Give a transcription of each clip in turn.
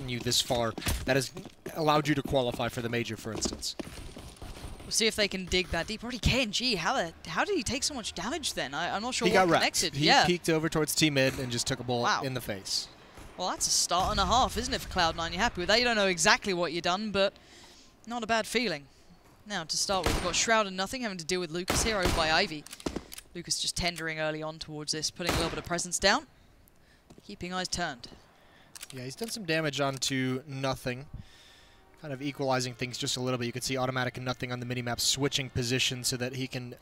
you this far that has allowed you to qualify for the major, for instance. We'll see if they can dig that deep. Already KNG, how did he take so much damage then? I'm not sure He what got connected. wrecked. He peeked over towards T-mid and just took a bullet in the face. Well, that's a start and a half, isn't it, for Cloud9? You're happy with that? You don't know exactly what you've done, but not a bad feeling. Now, to start with, we've got Shroud and Nothing having to deal with Lucas here over by Ivy. Lucas just tendering early on towards this, putting a little bit of presence down. Keeping eyes turned. Yeah, he's done some damage onto Nothing. Kind of equalizing things just a little bit. You can see Automatic and Nothing on the minimap switching positions so that he can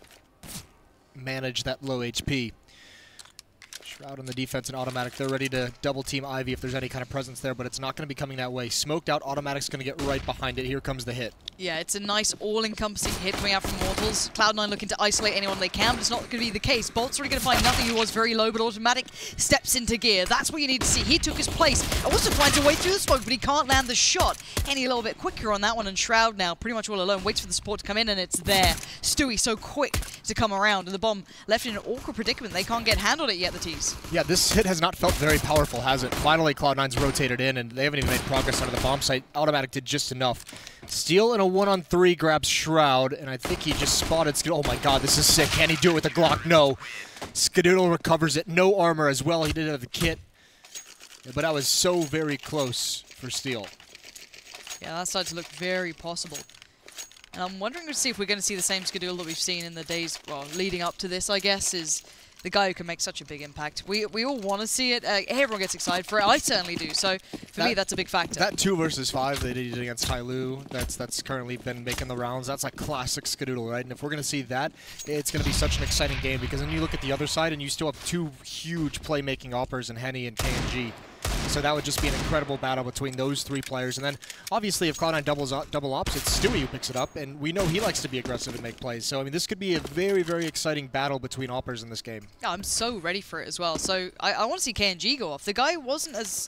manage that low HP. Shroud on the defense and Automatic, they're ready to double team Ivy if there's any kind of presence there, but it's not going to be coming that way. Smoked out, Automatic's going to get right behind it. Here comes the hit. Yeah, it's a nice all-encompassing hit coming out from Immortals. Cloud9 looking to isolate anyone they can, but it's not going to be the case. Bolt's already going to find Nothing, who was very low, but Automatic steps into gear. That's what you need to see. He took his place. Also finds a way through the smoke, but he can't land the shot. Any a little bit quicker on that one, and Shroud now pretty much all alone. Waits for the support to come in, and it's there. Stewie so quick to come around, and the bomb left in an awkward predicament. They can't get a hand on it yet, the T's. Yeah, this hit has not felt very powerful, has it? Finally, Cloud9's rotated in, and they haven't even made progress onto the bomb site. Automatic did just enough. Steal in a 1-on-3 grabs Shroud, and I think he just spotted Skadoodle. Oh my god, this is sick. Can he do it with the Glock? No. Skadoodle recovers it. No armor as well. He did have the kit. Yeah, but that was so very close for Steal. Yeah, that started to look very possible. And I'm wondering to see if we're going to see the same Skadoodle that we've seen in the days, well, leading up to this, I guess, is the guy who can make such a big impact. We all want to see it. Everyone gets excited for it. I certainly do. So for me, that's a big factor. That 2 versus 5 they did against Tyloo, that's currently been making the rounds. That's like classic Skadoodle, right? And if we're going to see that, it's going to be such an exciting game, because then you look at the other side and you still have 2 huge playmaking oppers in Henny and KNG. So that would just be an incredible battle between those 3 players. And then, obviously, if Cloud9 double ops, it's Stewie who picks it up, and we know he likes to be aggressive and make plays. So, I mean, this could be a very, very exciting battle between oppers in this game. Yeah, I'm so ready for it as well. So, I want to see KNG go off. The guy wasn't as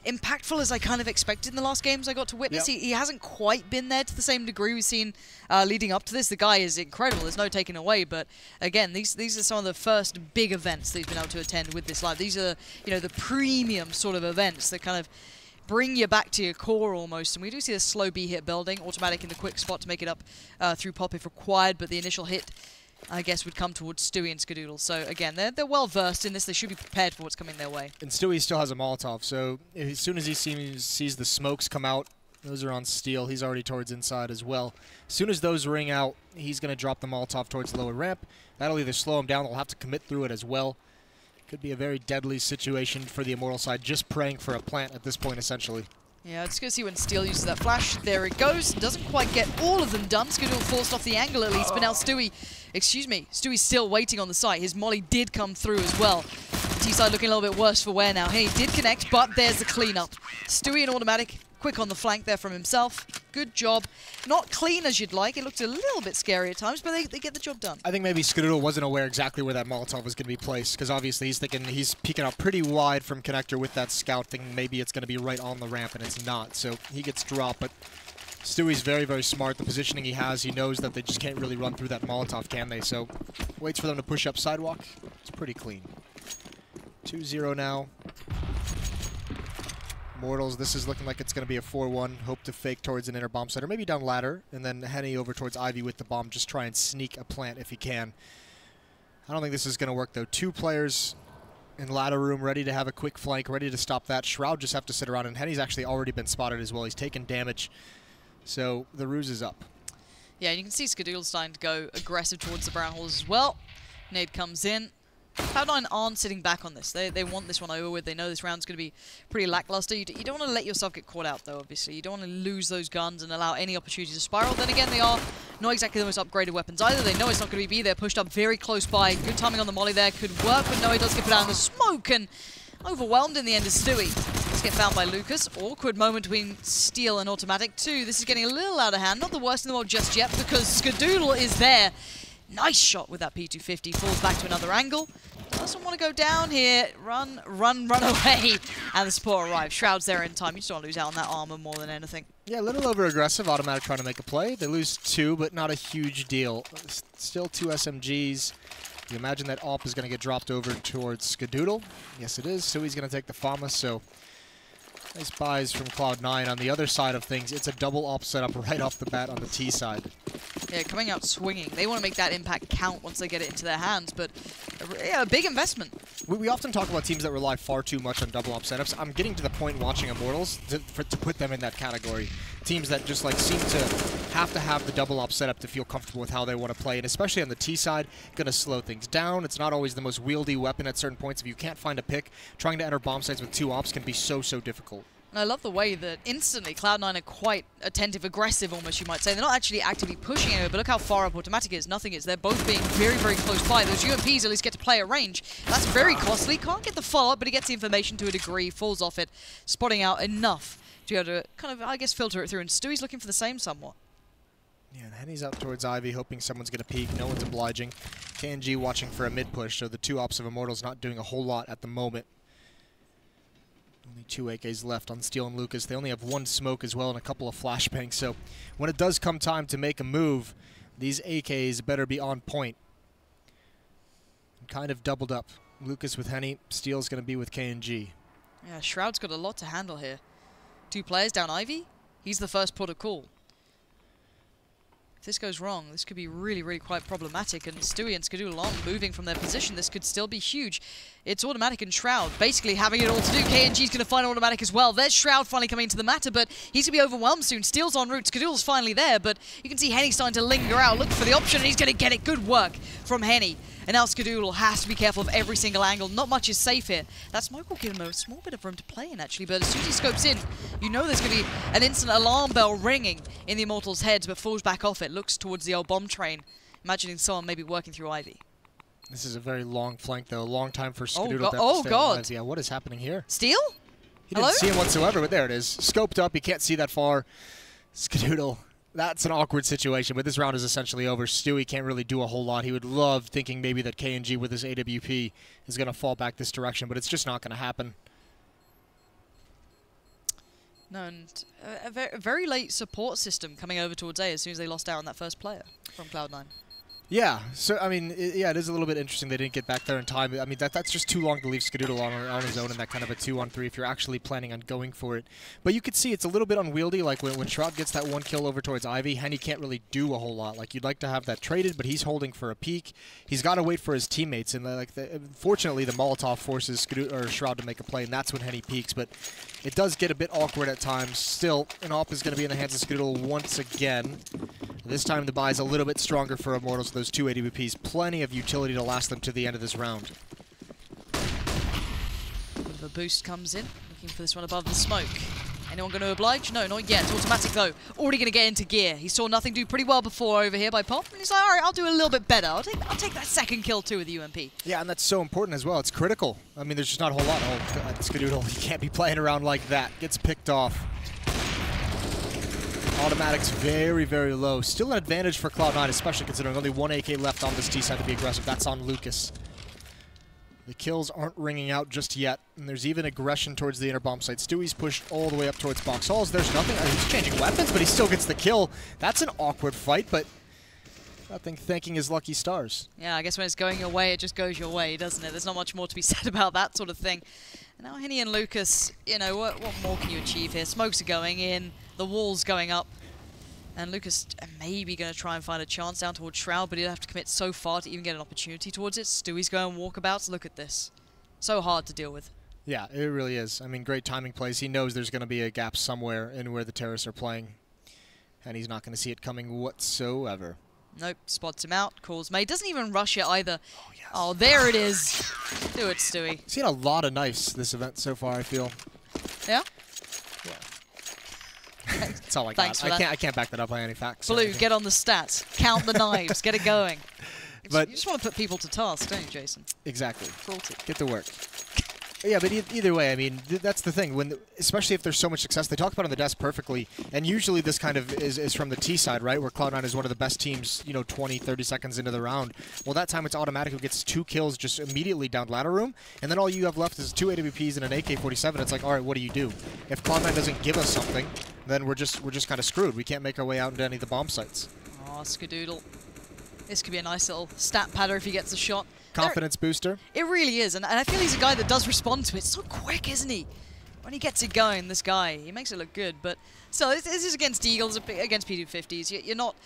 impactful as I kind of expected in the last games I got to witness. Yep. He hasn't quite been there to the same degree we've seen leading up to this. The guy is incredible. There's no taking away. But again, these are some of the first big events that he's been able to attend with this live. These are, you know, the premium sort of events that kind of bring you back to your core almost. And we do see the slow B hit building. Automatic in the quick spot to make it up through pop if required. But the initial hit, I guess, would come towards Stewie and Skadoodle. So again, they're well versed in this. They should be prepared for what's coming their way. And Stewie still has a Molotov, so as soon as he sees the smokes come out, those are on Steel. He's already towards inside as well. As soon as those ring out, he's going to drop the Molotov towards the lower ramp. That'll either slow him down, they'll have to commit through it as well. Could be a very deadly situation for the Immortal side, just praying for a plant at this point, essentially. Yeah, just going to see when Steel uses that flash. There it goes. Doesn't quite get all of them done. Skadoodle forced off the angle at least, but now Stewie's still waiting on the site. His molly did come through as well. T-side looking a little bit worse for wear now. He did connect, but there's the cleanup. Stewie and Automatic, quick on the flank there from himself. Good job. Not clean as you'd like. It looked a little bit scary at times, but they get the job done. I think maybe Skadoodle wasn't aware exactly where that Molotov was going to be placed, because obviously he's thinking he's peeking out pretty wide from connector with that scout, thinking maybe it's going to be right on the ramp, and it's not. So he gets dropped, but Stewie's very, very smart. The positioning he has, he knows that they just can't really run through that Molotov, can they? So waits for them to push up sidewalk. It's pretty clean. 2-0 now. Immortals, this is looking like it's going to be a 4-1. Hope to fake towards an inner bomb site, or maybe down ladder, and then Henny over towards Ivy with the bomb. Just try and sneak a plant if he can. I don't think this is going to work, though. 2 players in ladder room ready to have a quick flank, ready to stop that. Shroud just have to sit around, and Henny's actually already been spotted as well. He's taken damage, so the ruse is up. Yeah, and you can see Skadoodle starting to go aggressive towards the brown holes as well. Nade comes in. Cloud9 aren't sitting back on this. They want this one over with. They know this round's going to be pretty lackluster. You don't want to let yourself get caught out, though, obviously. You don't want to lose those guns and allow any opportunity to spiral. Then again, they are not exactly the most upgraded weapons either. They know it's not going to be there. Pushed up very close by. Good timing on the molly there. Could work, but no, he does get put down in the smoke. And overwhelmed in the end is Stewie. Let's get found by Lucas. Awkward moment between Steel and Automatic, too. This is getting a little out of hand. Not the worst in the world just yet, because Skadoodle is there. Nice shot with that P250. Falls back to another angle. Doesn't want to go down here. Run away. And the support arrives. Shroud's there in time. You just don't want to lose out on that armor more than anything. Yeah, a little over-aggressive. Automatic trying to make a play. They lose 2, but not a huge deal. Still 2 SMGs. You imagine that AWP is going to get dropped over towards Skadoodle. Yes, it is. So he's going to take the FAMA, so Nice buys from Cloud9. On the other side of things, it's a double op setup right off the bat on the T side. Yeah, coming out swinging. They want to make that impact count once they get it into their hands, but yeah, a big investment. We often talk about teams that rely far too much on double op setups. I'm getting to the point watching Immortals to put them in that category. Teams that just like seem to have the double op setup to feel comfortable with how they want to play, and especially on the T side, going to slow things down. It's not always the most wieldy weapon at certain points. If you can't find a pick, trying to enter bomb sites with 2 ops can be so difficult. And I love the way that instantly Cloud9 are quite attentive, aggressive almost, you might say. They're not actually actively pushing anywhere, but look how far up Automatic is. Nothing is. They're both being very close by. Those UMPs at least get to play at range. That's very costly. Can't get the follow-up, but he gets the information to a degree, falls off it, spotting out enough to be able to kind of, I guess, filter it through. And Stewie's looking for the same somewhat. Yeah, and Henny's out towards Ivy, hoping someone's going to peek. No one's obliging. KNG watching for a mid-push, so the 2 ops of Immortals not doing a whole lot at the moment. Only 2 AKs left on Steel and Lucas. They only have 1 smoke as well and a couple of flashbangs. So when it does come time to make a move, these AKs better be on point. And kind of doubled up. Lucas with Henny. Steel's going to be with KNG. Yeah, Shroud's got a lot to handle here. 2 players down Ivy. He's the first port of call. If this goes wrong, this could be really quite problematic. And Stewie and Skadoolalong moving from their position, this could still be huge. It's Automatic and Shroud basically having it all to do. KNG's going to find Automatic as well. There's Shroud finally coming into the matter, but he's going to be overwhelmed soon. Steel's en route. Skadoodle's finally there, but you can see Henny starting to linger out, looking for the option, and he's going to get it. Good work from Henny. And now Skadoodle has to be careful of every single angle. Not much is safe here. That smoke will give him a small bit of room to play in, actually, but as soon as he scopes in, you know there's going to be an instant alarm bell ringing in the Immortals' heads, but falls back off it, looks towards the old bomb train, imagining someone maybe working through Ivy. This is a very long flank, though. Long time for Skadoodle to have to stay alive. Yeah, what is happening here? Steel? He didn't see him whatsoever, but there it is. Scoped up, he can't see that far. Skadoodle. That's an awkward situation, but this round is essentially over. Stewie can't really do a whole lot. He would love thinking maybe that KNG with his AWP is going to fall back this direction, but it's just not going to happen. No, and a very late support system coming over towards A as soon as they lost out on that first player from Cloud9. Yeah, so, I mean, yeah, it is a little bit interesting they didn't get back there in time. I mean, that's just too long to leave Skadoodle on his own in that kind of a 2-on-3 if you're actually planning on going for it. But you could see it's a little bit unwieldy, like when Shroud gets that 1 kill over towards Ivy, Henny can't really do a whole lot. Like, you'd like to have that traded, but he's holding for a peek. He's got to wait for his teammates, and fortunately the Molotov forces Shroud to make a play, and that's when Henny peeks. But it does get a bit awkward at times. Still, an op is going to be in the hands of Skadoodle once again. This time the buy is a little bit stronger for Immortals. Those 2 AWPs, plenty of utility to last them to the end of this round. Bit of a boost comes in, looking for this one above the smoke. Anyone going to oblige? No, not yet. Automatic though, already going to get into gear. He saw nothing do pretty well before over here by Pop, and he's like, all right, I'll do a little bit better. I'll take that 2nd kill too with the UMP. Yeah, and that's so important as well. It's critical. I mean, there's just not a whole lot. Oh, God, Skadoodle, he can't be playing around like that. Gets picked off. Automatic's very low. Still an advantage for Cloud9, especially considering only 1 AK left on this T side to be aggressive. That's on Lucas. The kills aren't ringing out just yet, and there's even aggression towards the inner bomb site. Stewie's pushed all the way up towards box halls. There's nothing. He's changing weapons, but he still gets the kill. That's an awkward fight, but nothing thanking his lucky stars. Yeah, I guess when it's going your way, it just goes your way, doesn't it? There's not much more to be said about that sort of thing. And now Henny and Lucas, you know, what more can you achieve here? Smokes are going in, the wall's going up. And Lucas maybe going to try and find a chance down towards Shroud, but he'll have to commit so far to even get an opportunity towards it. Stewie's going walkabouts. Look at this. So hard to deal with. Yeah, it really is. I mean, great timing plays. He knows there's going to be a gap somewhere in where the terrorists are playing. And he's not going to see it coming whatsoever. Nope, spots him out, calls May. Doesn't even rush it either. Oh, yes. Oh, there it is. Do it, Stewie. Seen a lot of knives this event so far, I feel. Yeah? Yeah. That's all I got. I can't back that up by any facts. Blue, get on the stats. Count the knives. Get it going. But you just want to put people to task, don't you, Jason? Exactly. Cruelty. Get to work. Yeah, but either way, I mean, that's the thing. Especially if there's so much success, they talk about it on the desk perfectly. And usually this kind of is from the T side, right, where Cloud9 is one of the best teams, you know, 20, 30 seconds into the round. Well, that time it's Automatic who gets 2 kills just immediately down ladder room, and then all you have left is 2 AWPs and an AK-47. It's like, all right, what do? If Cloud9 doesn't give us something, then we're just kind of screwed. We can't make our way out into any of the bomb sites. Oh, Skadoodle. This could be a nice little stat padder if he gets a shot. Confidence booster. It really is, and I feel he's a guy that does respond to it. So quick, isn't he? when he gets it going, this guy, he makes it look good. But still, this is against Eagles, against P250s. You're not...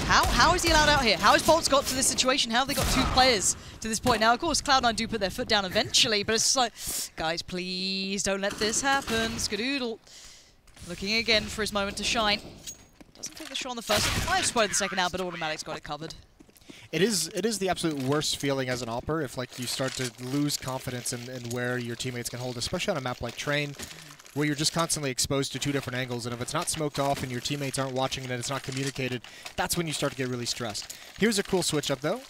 How is he allowed out here? How has Bolts got to this situation? How have they got 2 players to this point? Now, of course, Cloud9 do put their foot down eventually, but it's just like, guys, please don't let this happen. Skadoodle looking again for his moment to shine. Doesn't take the shot on the first one. Might have spotted the second out, but Automatic's got it covered. It is the absolute worst feeling as an opper if like you start to lose confidence in where your teammates can hold, especially on a map like Train, where you're just constantly exposed to 2 different angles, and if it's not smoked off and your teammates aren't watching it and it's not communicated, that's when you start to get really stressed. Here's a cool switch up though.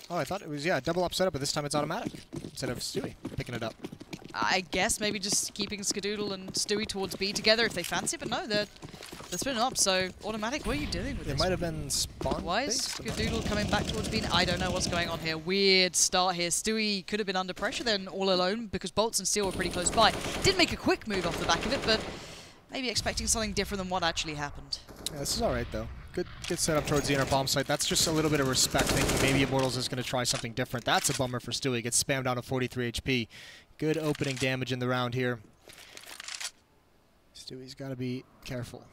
Oh, I thought it was, yeah, double up setup, but this time it's automatic instead of Stewie picking it up. I guess maybe just keeping Skadoodle and Stewie towards B together if they fancy, but no, they're splitting up, so Automatic, what are you doing with this? It might have been spawn. Why is Skadoodle coming back towards B? I don't know what's going on here. Weird start here. Stewie could have been under pressure then all alone because Bolts and Steel were pretty close by. Did make a quick move off the back of it, but maybe expecting something different than what actually happened. Yeah, this is alright though. Good setup towards the inner bomb site. That's just a little bit of respect, thinking maybe Immortals is going to try something different. That's a bummer for Stewie. Gets spammed down to 43 HP. Good opening damage in the round here. Stewie's got to be careful.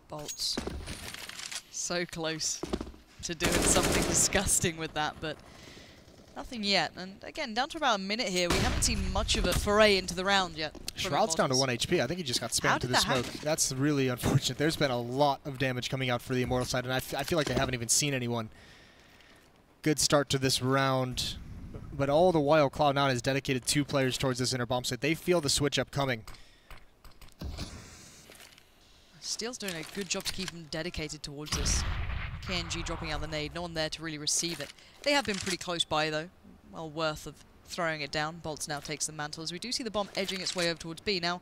Bolts. So close to doing something disgusting with that, but nothing yet. And again, down to about a minute here. We haven't seen much of a foray into the round yet. Shroud's down to 1 HP. I think he just got spammed to the smoke. That's really unfortunate. There's been a lot of damage coming out for the Immortal side, and I feel like they haven't even seen anyone. Good start to this round. But all the while, Cloud9 has dedicated 2 players towards this inner bomb site. They feel the switch up coming. Steel's doing a good job to keep him dedicated towards this. KNG dropping out the nade, no one there to really receive it. They have been pretty close by though. Well worth of throwing it down. Bolts now takes the mantle as we do see the bomb edging its way over towards B. Now,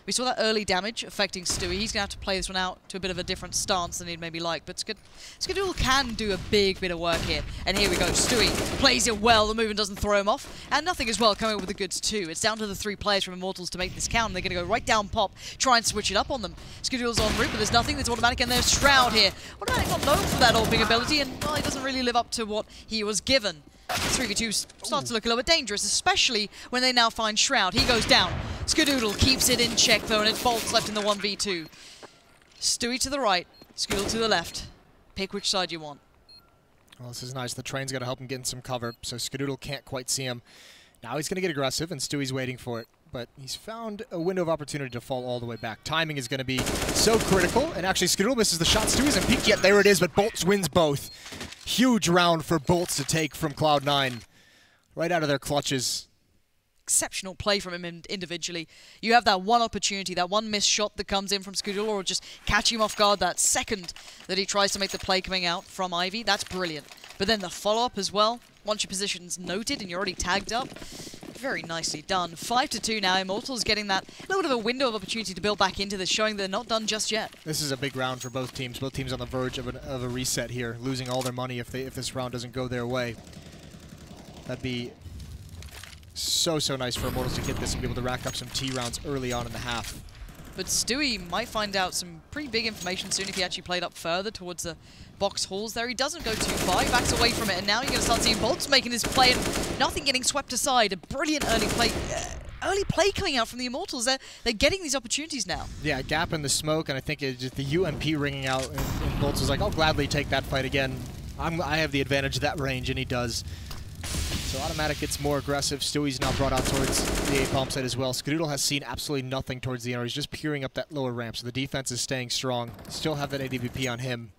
we saw that early damage affecting Stewie. He's going to have to play this one out to a bit of a different stance than he'd maybe like. But Skadoodle can do a big bit of work here. And here we go. Stewie plays it well. The movement doesn't throw him off. And nothing as well coming up with the goods too. It's down to the 3 players from Immortals to make this count. And they're going to go right down pop, try and switch it up on them. Skadoodle's en route, but there's nothing. There's Automatic and there's Shroud here. Automatic not known for that ulting ability. And well, he doesn't really live up to what he was given. 3v2 starts to look a little bit dangerous, especially when they now find Shroud. He goes down. Skadoodle keeps it in check, though, and it's Bolts left in the 1v2. Stewie to the right, Skadoodle to the left. Pick which side you want. Well, this is nice. The Train's got to help him get in some cover, so Skadoodle can't quite see him. Now he's going to get aggressive, and Stewie's waiting for it. But he's found a window of opportunity to fall all the way back. Timing is going to be so critical, and actually Skadoodle misses the shot. Stewie hasn't peeked yet. There it is, but Bolts wins both. Huge round for Bolts to take from Cloud9. Right out of their clutches. Exceptional play from him individually. You have that one opportunity, that one missed shot that comes in from Skadoodle, or just catch him off guard that second that he tries to make the play coming out from Ivy. That's brilliant. But then the follow-up as well. Once your position's noted and you're already tagged up, very nicely done. 5-2 now. Immortals getting that little bit of a window of opportunity to build back into this, showing they're not done just yet. This is a big round for both teams. Both teams on the verge of a reset here, losing all their money if this round doesn't go their way. That'd be so nice for Immortals to get this and be able to rack up some T rounds early on in the half. But Stewie might find out some pretty big information soon if he actually played up further towards the box halls there. He doesn't go too far, he backs away from it, and now you're going to start seeing Bolts making his play and nothing getting swept aside. A brilliant early play coming out from the Immortals. They're getting these opportunities now. Yeah, gap in the smoke, and I think it's just the UMP ringing out, and Bolts was like, I'll gladly take that fight again. I have the advantage of that range, and he does. So Automatic gets more aggressive. Stewie's now brought out towards the A bomb site as well. Skadoodle has seen absolutely nothing towards the inner. He's just peering up that lower ramp, so the defense is staying strong. Still have that ADVP on him.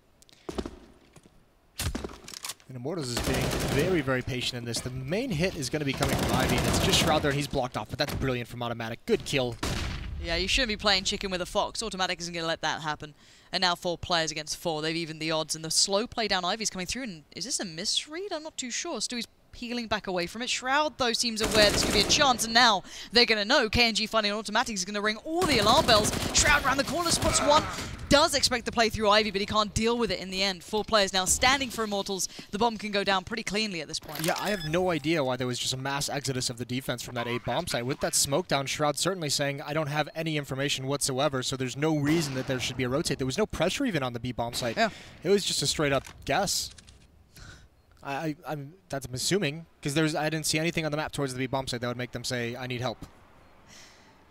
And Immortals is being very patient in this. The main hit is going to be coming from Ivy, and it's just Shroud there, and he's blocked off, but that's brilliant from Automatic. Good kill. Yeah, you shouldn't be playing chicken with a fox. Automatic isn't going to let that happen. And now 4 players against 4. They've evened the odds, and the slow play down Ivy's coming through. And is this a misread? I'm not too sure. Stewie's peeling back away from it. Shroud, though, seems aware this could be a chance, and now they're going to know. KNG finding an Automatic is going to ring all the alarm bells. Shroud around the corner, spots one. Does expect to play through Ivy, but he can't deal with it in the end. 4 players now standing for Immortals. The bomb can go down pretty cleanly at this point. Yeah, I have no idea why there was just a mass exodus of the defense from that A bomb site. With that smoke down, Shroud certainly saying, I don't have any information whatsoever, so there's no reason that there should be a rotate. There was no pressure even on the B bomb site. Yeah. It was just a straight up guess. I'm assuming, because I didn't see anything on the map towards the B bomb site that would make them say, I need help.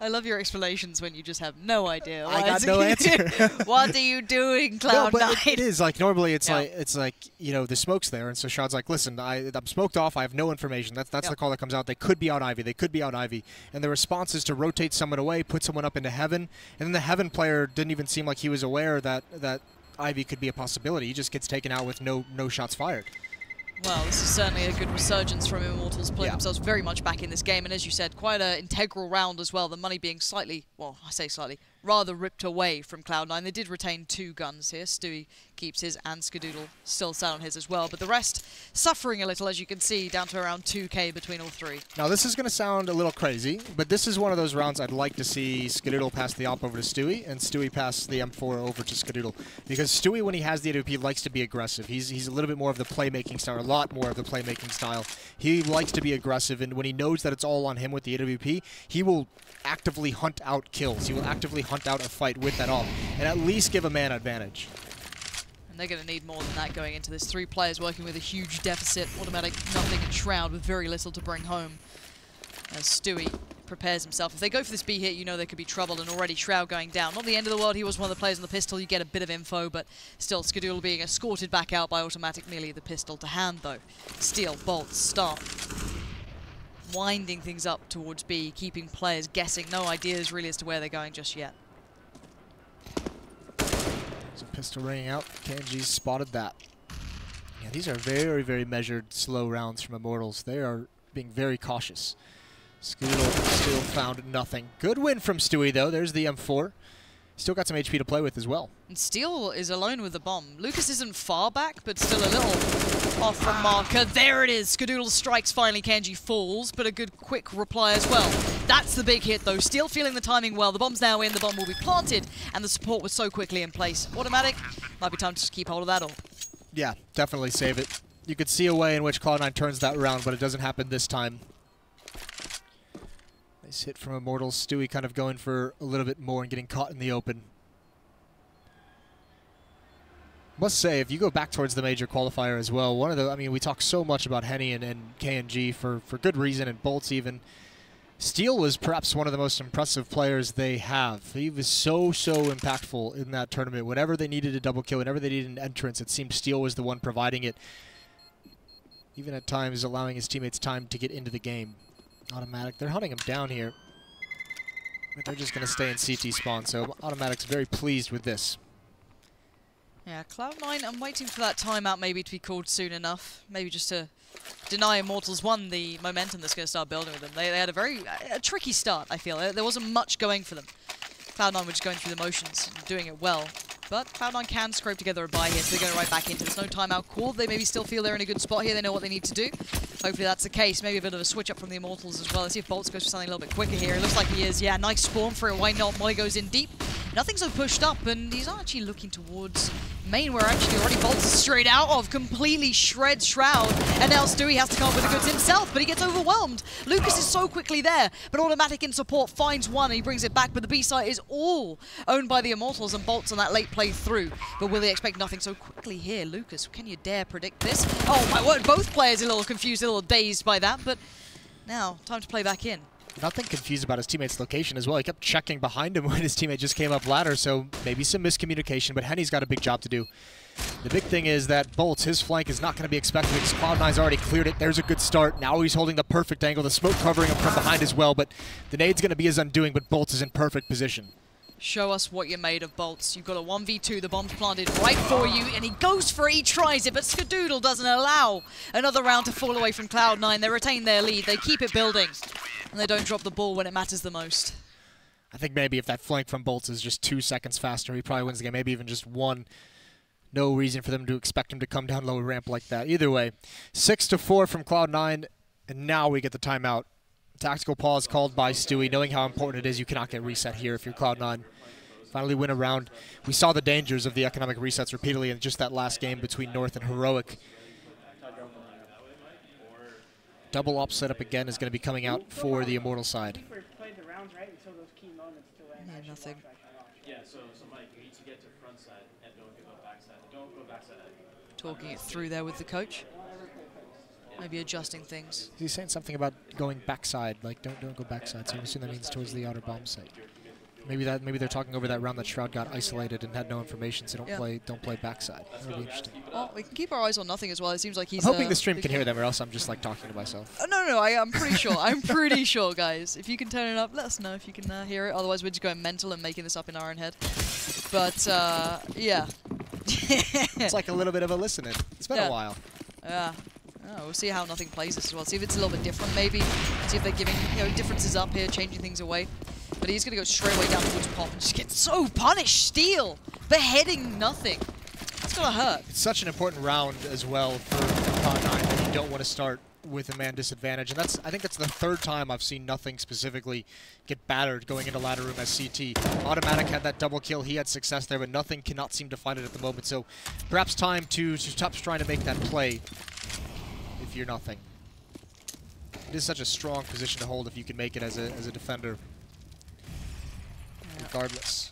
I love your explanations when you just have no idea. I got no answer. What are you doing, Cloud9? No, but it is like normally it's like you know the smoke's there, and so Shad's like, listen, I'm smoked off. I have no information. That's the call that comes out. They could be out Ivy. They could be out Ivy, and the response is to rotate someone away, put someone up into Heaven, and then the Heaven player didn't even seem like he was aware that Ivy could be a possibility. He just gets taken out with no shots fired. Well, this is certainly a good resurgence from Immortals, putting themselves very much back in this game, and as you said, quite an integral round as well, the money being slightly, well, I say slightly, rather ripped away from Cloud9. They did retain 2 guns here. Stewie keeps his, and Skadoodle still sat on his as well, but the rest suffering a little, as you can see, down to around 2k between all 3. Now, this is going to sound a little crazy, but this is one of those rounds I'd like to see Skadoodle pass the op over to Stewie, and Stewie pass the M4 over to Skadoodle. Because Stewie, when he has the AWP, likes to be aggressive. He's a little bit more of the playmaking style, a lot more of the playmaking style. He likes to be aggressive, and when he knows that it's all on him with the AWP, he will actively hunt out kills. He will actively hunt out a fight with that op, and at least give a man advantage. And they're going to need more than that going into this. 3 players working with a huge deficit, automatic, nothing, and Shroud with very little to bring home. As Stewie prepares himself. If they go for this B hit, you know there could be trouble, and already Shroud going down. Not the end of the world, he was one of the players on the pistol. You get a bit of info, but still, Skadoodle being escorted back out by automatic, merely the pistol to hand, though. Steal, Bolt, start. Winding things up towards B, keeping players guessing. No ideas really as to where they're going just yet. There's a pistol ringing out. KNG spotted that. Yeah, these are very, very measured, slow rounds from Immortals. They are being very cautious. Skadoodle still found nothing. Good win from Stewie, though. There's the M4. Still got some HP to play with as well. And Steel is alone with the bomb. Lucas isn't far back, but still a little off from marker. There it is. Skadoodle strikes finally. Kenji falls, but a good quick reply as well. That's the big hit, though. Steel feeling the timing well. The bomb's now in. The bomb will be planted, and the support was so quickly in place. Automatic. Might be time to just keep hold of that all. Yeah, definitely save it. You could see a way in which Cloud9 turns that round, but it doesn't happen this time. Nice hit from Immortals. Stewie kind of going for a little bit more and getting caught in the open. Must say, if you go back towards the major qualifier as well, I mean, we talk so much about Henny and KNG for good reason, and Bolts even. Steel was perhaps one of the most impressive players they have. He was so impactful in that tournament. Whenever they needed a double kill, whenever they needed an entrance, it seemed Steel was the one providing it. Even at times allowing his teammates time to get into the game. Automatic, they're hunting him down here. But they're just going to stay in CT spawn, so Automatic's very pleased with this. Yeah, Cloud9, I'm waiting for that timeout maybe to be called soon enough. Maybe just to deny Immortals, one, the momentum that's going to start building with them. They had a very tricky start, I feel. There wasn't much going for them. Cloud9 were just going through the motions and doing it well. But Cloud9 can scrape together a buy here, so they're going right back into this. No timeout called. They maybe still feel they're in a good spot here. They know what they need to do. Hopefully that's the case. Maybe a bit of a switch up from the Immortals as well. Let's see if Bolts goes for something a little bit quicker here. It looks like he is. Yeah, nice spawn for it. Why not? Molly goes in deep. Nothing's so pushed up, and he's actually looking towards main, where actually already Bolts is straight out of, completely shreds Shroud, and now Stewie has to come up with the goods himself, but he gets overwhelmed. Lucas is so quickly there, but Automatic in support finds one, and he brings it back, but the B site is all owned by the Immortals and Bolts on that late play through. But will they expect nothing so quickly here? Lucas, can you dare predict this? Oh my word, both players a little confused, a little dazed by that, but now, time to play back in. Nothing confused about his teammate's location as well. He kept checking behind him when his teammate just came up ladder, so maybe some miscommunication, but Henny's got a big job to do. The big thing is that Bolts, his flank is not going to be expected because Cloud9's already cleared it. There's a good start. Now he's holding the perfect angle. The smoke covering him from behind as well, but the nade's going to be his undoing, but Bolts is in perfect position. Show us what you're made of, Bolts. You've got a 1v2, the bomb's planted right for you, and he goes for it, he tries it, but Skadoodle doesn't allow another round to fall away from Cloud9. They retain their lead, they keep it building, and they don't drop the ball when it matters the most. I think maybe if that flank from Bolts is just 2 seconds faster, he probably wins the game, maybe even just 1. No reason for them to expect him to come down low ramp like that. Either way, 6-4 from Cloud9, and now we get the timeout. Tactical pause called by Stewie, knowing how important it is. You cannot get reset here if you're Cloud9. Finally win a round. We saw the dangers of the economic resets repeatedly in just that last game between North and Heroic. Double op setup again is going to be coming out for the Immortal side. Yeah, nothing. Yeah, so Mike, you need to get to front side and don't give up backside. Don't go backside. Talking it through there with the coach. Yeah, maybe adjusting things. He's saying something about going backside, like don't go backside. So I assume that means towards the outer bomb site. Maybe they're talking over that round that Shroud got isolated and had no information, so don't play backside. That would be interesting. Well, we can keep our eyes on nothing as well. It seems like he's. I'm hoping the stream can hear them, or else I'm just like talking to myself. No, I'm pretty sure. I'm pretty sure, guys. If you can turn it up, let us know if you can hear it. Otherwise, we're just going mental and making this up in our own head. But yeah. It's like a little bit of a listening. It's been a while. Yeah. Oh, we'll see how nothing plays this as well. See if it's a little bit different, maybe. See if they're giving differences up here, changing things away. But he's going to go straight away down towards Pop and just get so punished. Steal. Beheading nothing. It's going to hurt. It's such an important round as well for Cloud9 that you don't want to start with a man disadvantage. And I think that's the third time I've seen nothing specifically get battered going into ladder room as CT. Automatic had that double kill. He had success there, but nothing cannot seem to find it at the moment. So perhaps time to stop trying to make that play if you're nothing. It is such a strong position to hold if you can make it as a defender. Regardless.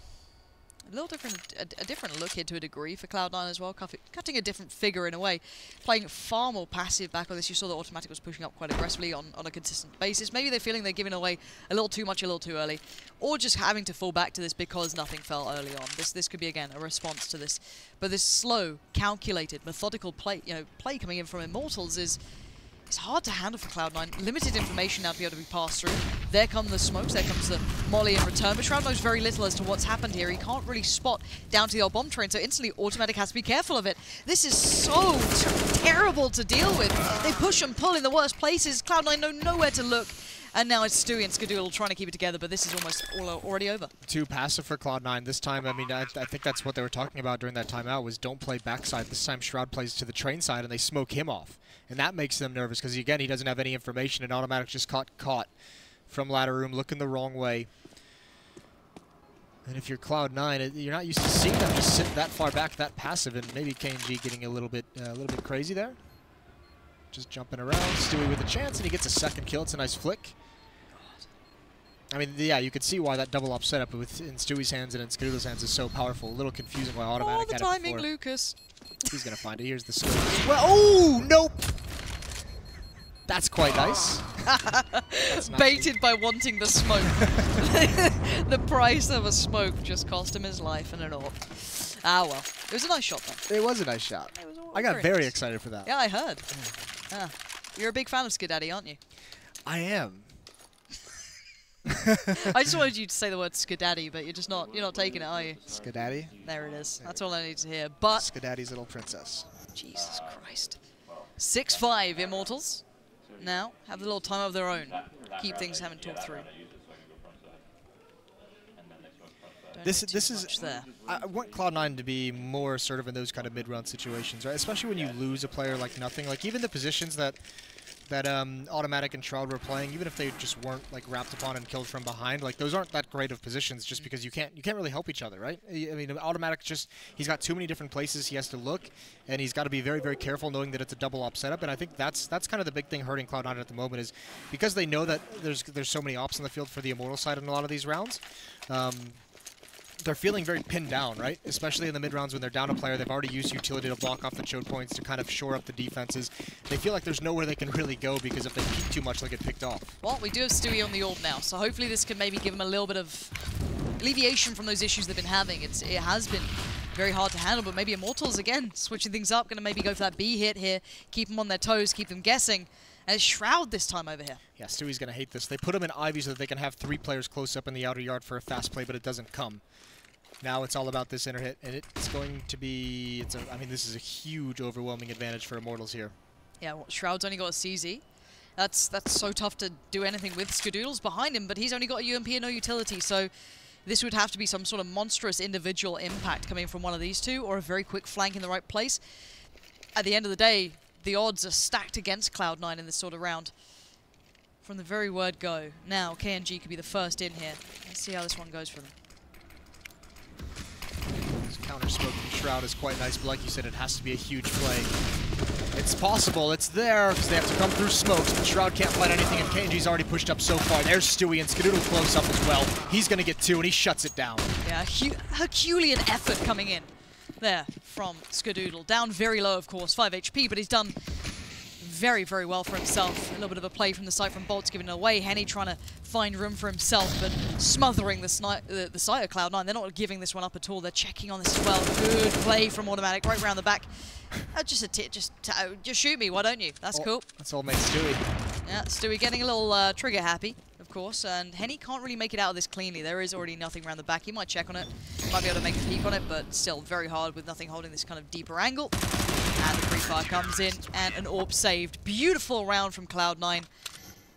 A little different, a different look here to a degree for Cloud9 as well, cutting a different figure in a way, playing far more passive back on this. You saw that Automatic was pushing up quite aggressively on a consistent basis. Maybe they're feeling they're giving away a little too much, a little too early, or just having to fall back to this because nothing fell early on. This could be again a response to this, but this slow, calculated, methodical play, play coming in from Immortals it's hard to handle for Cloud9. Limited information now to be able to be passed through. There come the smokes, there comes the molly in return, but Shroud knows very little as to what's happened here. He can't really spot down to the old bomb train, so instantly Automatic has to be careful of it. This is so terrible to deal with. They push and pull in the worst places. Cloud9 know nowhere to look. And now it's Stewie and Skadoodle trying to keep it together, but this is almost already over. Too passive for Cloud9 this time. I mean, I think that's what they were talking about during that timeout was don't play backside. This time Shroud plays to the train side and they smoke him off. And that makes them nervous because, again, he doesn't have any information and Automatic just caught from ladder room, looking the wrong way. And if you're Cloud9, you're not used to seeing them just sit that far back, that passive, and maybe KNG getting a little bit crazy there. Just jumping around, Stewie with a chance, and he gets a second kill. It's a nice flick. I mean, yeah, you could see why that double up setup in Stewie's hands and in Skadoodle's hands is so powerful. A little confusing why Automatic had it before. All the timing, Lucas. He's going to find it. Here's the scope as well. Oh, nope. That's quite nice. That's nice. Baited by wanting the smoke. The price of a smoke just cost him his life and it all. Ah, well. It was a nice shot, though. It was a nice shot. I got very excited for that. Yeah, I heard. Yeah. You're a big fan of Skidaddy, aren't you? I am. I just wanted you to say the word Skidaddy, but you're not taking it, are you? Skidaddy? There it is. That's all I need to hear. But Skidaddy's little princess. Jesus Christ. 6-5 Immortals. Now have a little time of their own. Keep things having talked through. This is there. I want Cloud9 to be more assertive in those kind of mid-round situations, right? Especially when you lose a player like nothing. Like even the positions that Automatic and Shroud were playing, even if they just weren't like wrapped upon and killed from behind, like those aren't that great of positions just because you can't really help each other, right? I mean, Automatic he's got too many different places he has to look, and he's got to be very, very careful knowing that it's a double op setup. And I think that's kind of the big thing hurting Cloud9 at the moment is because they know that there's so many ops on the field for the Immortal side in a lot of these rounds. They're feeling very pinned down, right? Especially in the mid-rounds when they're down a player. They've already used utility to block off the choke points to kind of shore up the defenses. They feel like there's nowhere they can really go because if they peek too much, they'll get picked off. Well, we do have Stewie on the orb now, so hopefully this can maybe give them a little bit of alleviation from those issues they've been having. It has been very hard to handle, but maybe Immortals, again, switching things up, going to maybe go for that B hit here, keep them on their toes, keep them guessing. And it's Shroud this time over here. Yeah, Stewie's going to hate this. They put him in Ivy so that they can have 3 players close up in the outer yard for a fast play, but it doesn't come. Now it's all about this inner hit, and it's going to be... I mean, this is a huge, overwhelming advantage for Immortals here. Yeah, well, Shroud's only got a CZ. That's so tough to do anything with. Skadoodle's behind him, but he's only got a UMP and no utility, so this would have to be some sort of monstrous individual impact coming from one of these two, or a very quick flank in the right place. At the end of the day, the odds are stacked against Cloud9 in this sort of round. From the very word go. Now, KNG could be the first in here. Let's see how this one goes for them. This counter smoke from Shroud is quite nice, but like you said, it has to be a huge play. It's possible, it's there, because they have to come through smokes, but Shroud can't find anything, and KNG's already pushed up so far. There's Stewie, and Skadoodle close up as well. He's going to get 2, and he shuts it down. Yeah, Herculean effort coming in there from Skadoodle. Down very low, of course, 5 HP, but he's done very, very well for himself. A little bit of a play from the side from Bolts giving it away. Henny trying to find room for himself, but smothering the side of Cloud9. They're not giving this one up at all. They're checking on this as well. Good play from Automatic right round the back. Just shoot me, why don't you? That's cool. That's all made Stewie. Yeah, Stewie getting a little trigger happy, of course, and Henny can't really make it out of this cleanly. There is already nothing around the back. He might check on it, might be able to make a peek on it, but still very hard with nothing holding this kind of deeper angle. And the pre-fire comes in, and an AWP saved. Beautiful round from Cloud9,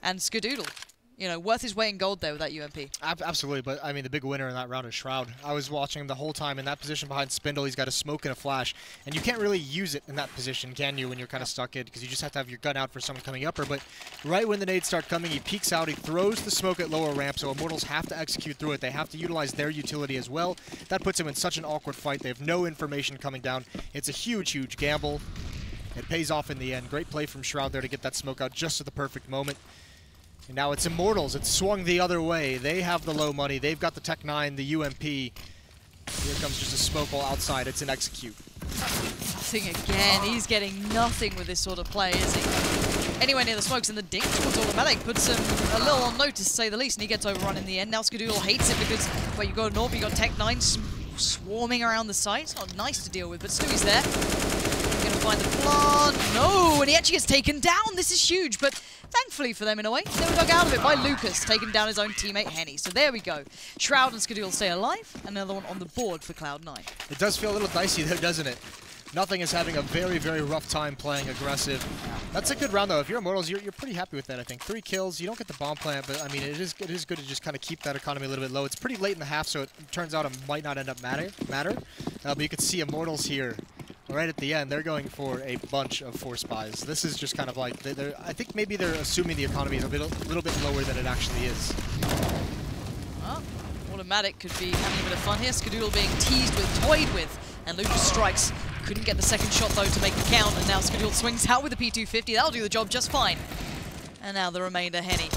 and Skadoodle. You know, worth his weight in gold there with that UMP. Absolutely, but I mean, the big winner in that round is Shroud. I was watching him the whole time in that position behind Spindle. He's got a smoke and a flash, and you can't really use it in that position, can you, when you're kind of stuck in, because you just have to have your gun out for someone coming upper. But right when the nades start coming, he peeks out, he throws the smoke at lower ramp, so Immortals have to execute through it. They have to utilize their utility as well. That puts him in such an awkward fight. They have no information coming down. It's a huge, huge gamble. It pays off in the end. Great play from Shroud there to get that smoke out just at the perfect moment. And now it's Immortals. It's swung the other way. They have the low money. They've got the Tech 9, the UMP. Here comes just a smoke wall outside. It's an execute. Nothing again. He's getting nothing with this sort of play, is he? Anywhere near the smokes, and the dink towards Automatic puts him a little on notice, to say the least, and he gets overrun in the end. Now Skadoodle hates it because, well, you've got an AWP, you've got Tech 9 swarming around the site. It's not nice to deal with, but Stewie's there. Gonna find the plant. No, and he actually gets taken down. This is huge, but thankfully for them in a way, they were dug out of it by Lucas, taking down his own teammate Henny. So there we go. Shroud and Skadoodle stay alive. Another one on the board for Cloud9. It does feel a little dicey there, doesn't it? Nothing is having a very, very rough time playing aggressive. That's a good round, though. If you're Immortals, you're pretty happy with that, I think. 3 kills. You don't get the bomb plant, but, I mean, it is good to just kind of keep that economy a little bit low. It's pretty late in the half, so it turns out it might not end up matter. But you can see Immortals here. Right at the end, they're going for a bunch of force buys. This is just kind of like, I think maybe they're assuming the economy is a little bit lower than it actually is. Well, Automatic could be having a bit of fun here. Skadoodle being teased with, toyed with, and Lucas strikes. Couldn't get the second shot, though, to make the count, and now Skadoodle swings out with the P250. That'll do the job just fine. And now the remainder, Henny.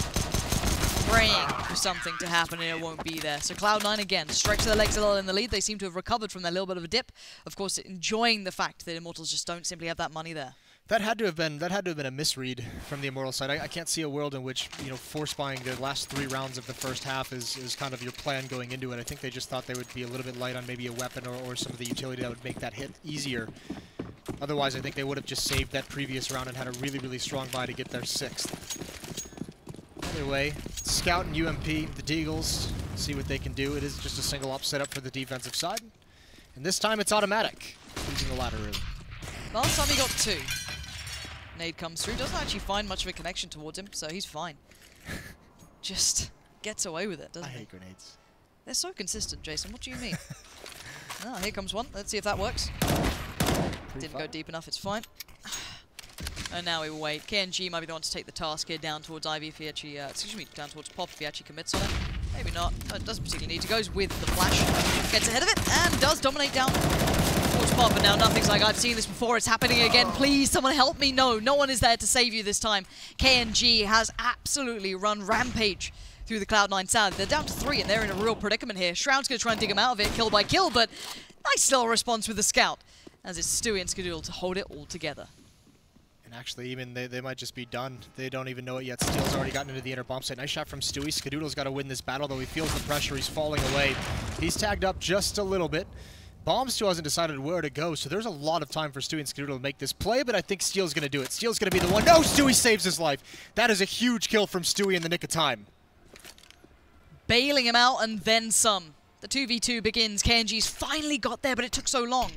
Praying for something to happen, and it won't be there. So Cloud9 again stretch their legs a little in the lead. They seem to have recovered from their little bit of a dip. Of course, enjoying the fact that Immortals just don't simply have that money there. That had to have been a misread from the Immortals side. I can't see a world in which, you know, force buying the last 3 rounds of the first half is kind of your plan going into it. I think they just thought they would be a little bit light on maybe a weapon or some of the utility that would make that hit easier. Otherwise, I think they would have just saved that previous round and had a really, really strong buy to get their 6th. Either way, Scout and UMP, the Deagles, see what they can do. It is just a single up setup for the defensive side. And this time it's Automatic, using the ladder room. Last time he got 2. Nade comes through, doesn't actually find much of a connection towards him, so he's fine. Just gets away with it, doesn't he? I hate grenades. They're so consistent, Jason. What do you mean? Oh, here comes one. Let's see if that works. Didn't go deep enough, it's fine. And now we wait. KNG might be the one to take the task here down towards Ivy if he actually, down towards Pop if he actually commits on it. Maybe not. No, it doesn't particularly need to. Goes with the flash. Gets ahead of it and does dominate down towards Pop. And now nothing's like, I've seen this before. It's happening again. Please, someone help me. No, no one is there to save you this time. KNG has absolutely run rampage through the Cloud9 side. They're down to 3 and they're in a real predicament here. Shroud's going to try and dig him out of it, kill by kill, but nice little response with the Scout, as it's Stewie and Skadoodle to hold it all together. And actually, even they might just be done. They don't even know it yet. Steel's already gotten into the inner bomb site. Nice shot from Stewie. Skadoodle's got to win this battle, though he feels the pressure. He's falling away. He's tagged up just a little bit. Bomb still hasn't decided where to go, so there's a lot of time for Stewie and Skadoodle to make this play, but I think Steel's going to do it. Steel's going to be the one. No, Stewie saves his life. That is a huge kill from Stewie in the nick of time. Bailing him out and then some. The 2v2 begins. KNG's finally got there, but it took so long.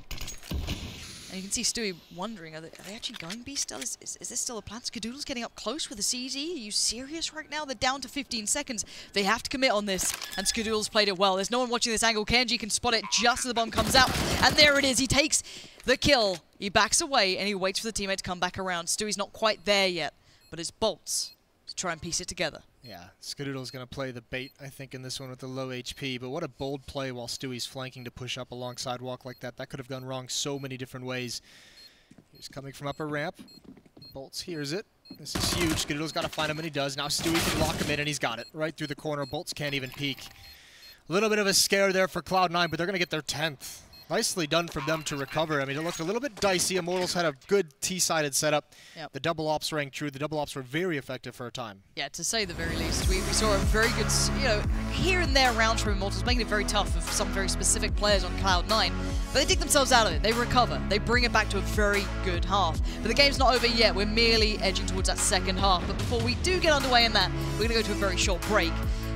And you can see Stewie wondering, are they actually going B still? Is this still a plan? Skadoodle's getting up close with a CZ. Are you serious right now? They're down to 15 seconds. They have to commit on this, and Skadoodle's played it well. There's no one watching this angle. KNG can spot it just as the bomb comes out. And there it is. He takes the kill. He backs away, and he waits for the teammate to come back around. Stewie's not quite there yet, but it's Bolts to try and piece it together. Yeah, Skadoodle's going to play the bait, I think, in this one with the low HP, but what a bold play while Stewie's flanking to push up along sidewalk like that. That could have gone wrong so many different ways. He's coming from upper ramp. Bolts hears it. This is huge. Skadoodle's got to find him, and he does. Now Stewie can lock him in, and he's got it right through the corner. Bolts can't even peek. A little bit of a scare there for Cloud9, but they're going to get their 10th. Nicely done from them to recover. I mean, it looked a little bit dicey. Immortals had a good T-sided setup. Yep. The double ops rang true. The double ops were very effective for a time. Yeah, to say the very least. We saw a very good, here and there rounds from Immortals, making it very tough for some very specific players on Cloud9. But they dig themselves out of it. They recover. They bring it back to a very good half. But the game's not over yet. We're merely edging towards that second half. But before we do get underway in that, we're going to go to a very short break.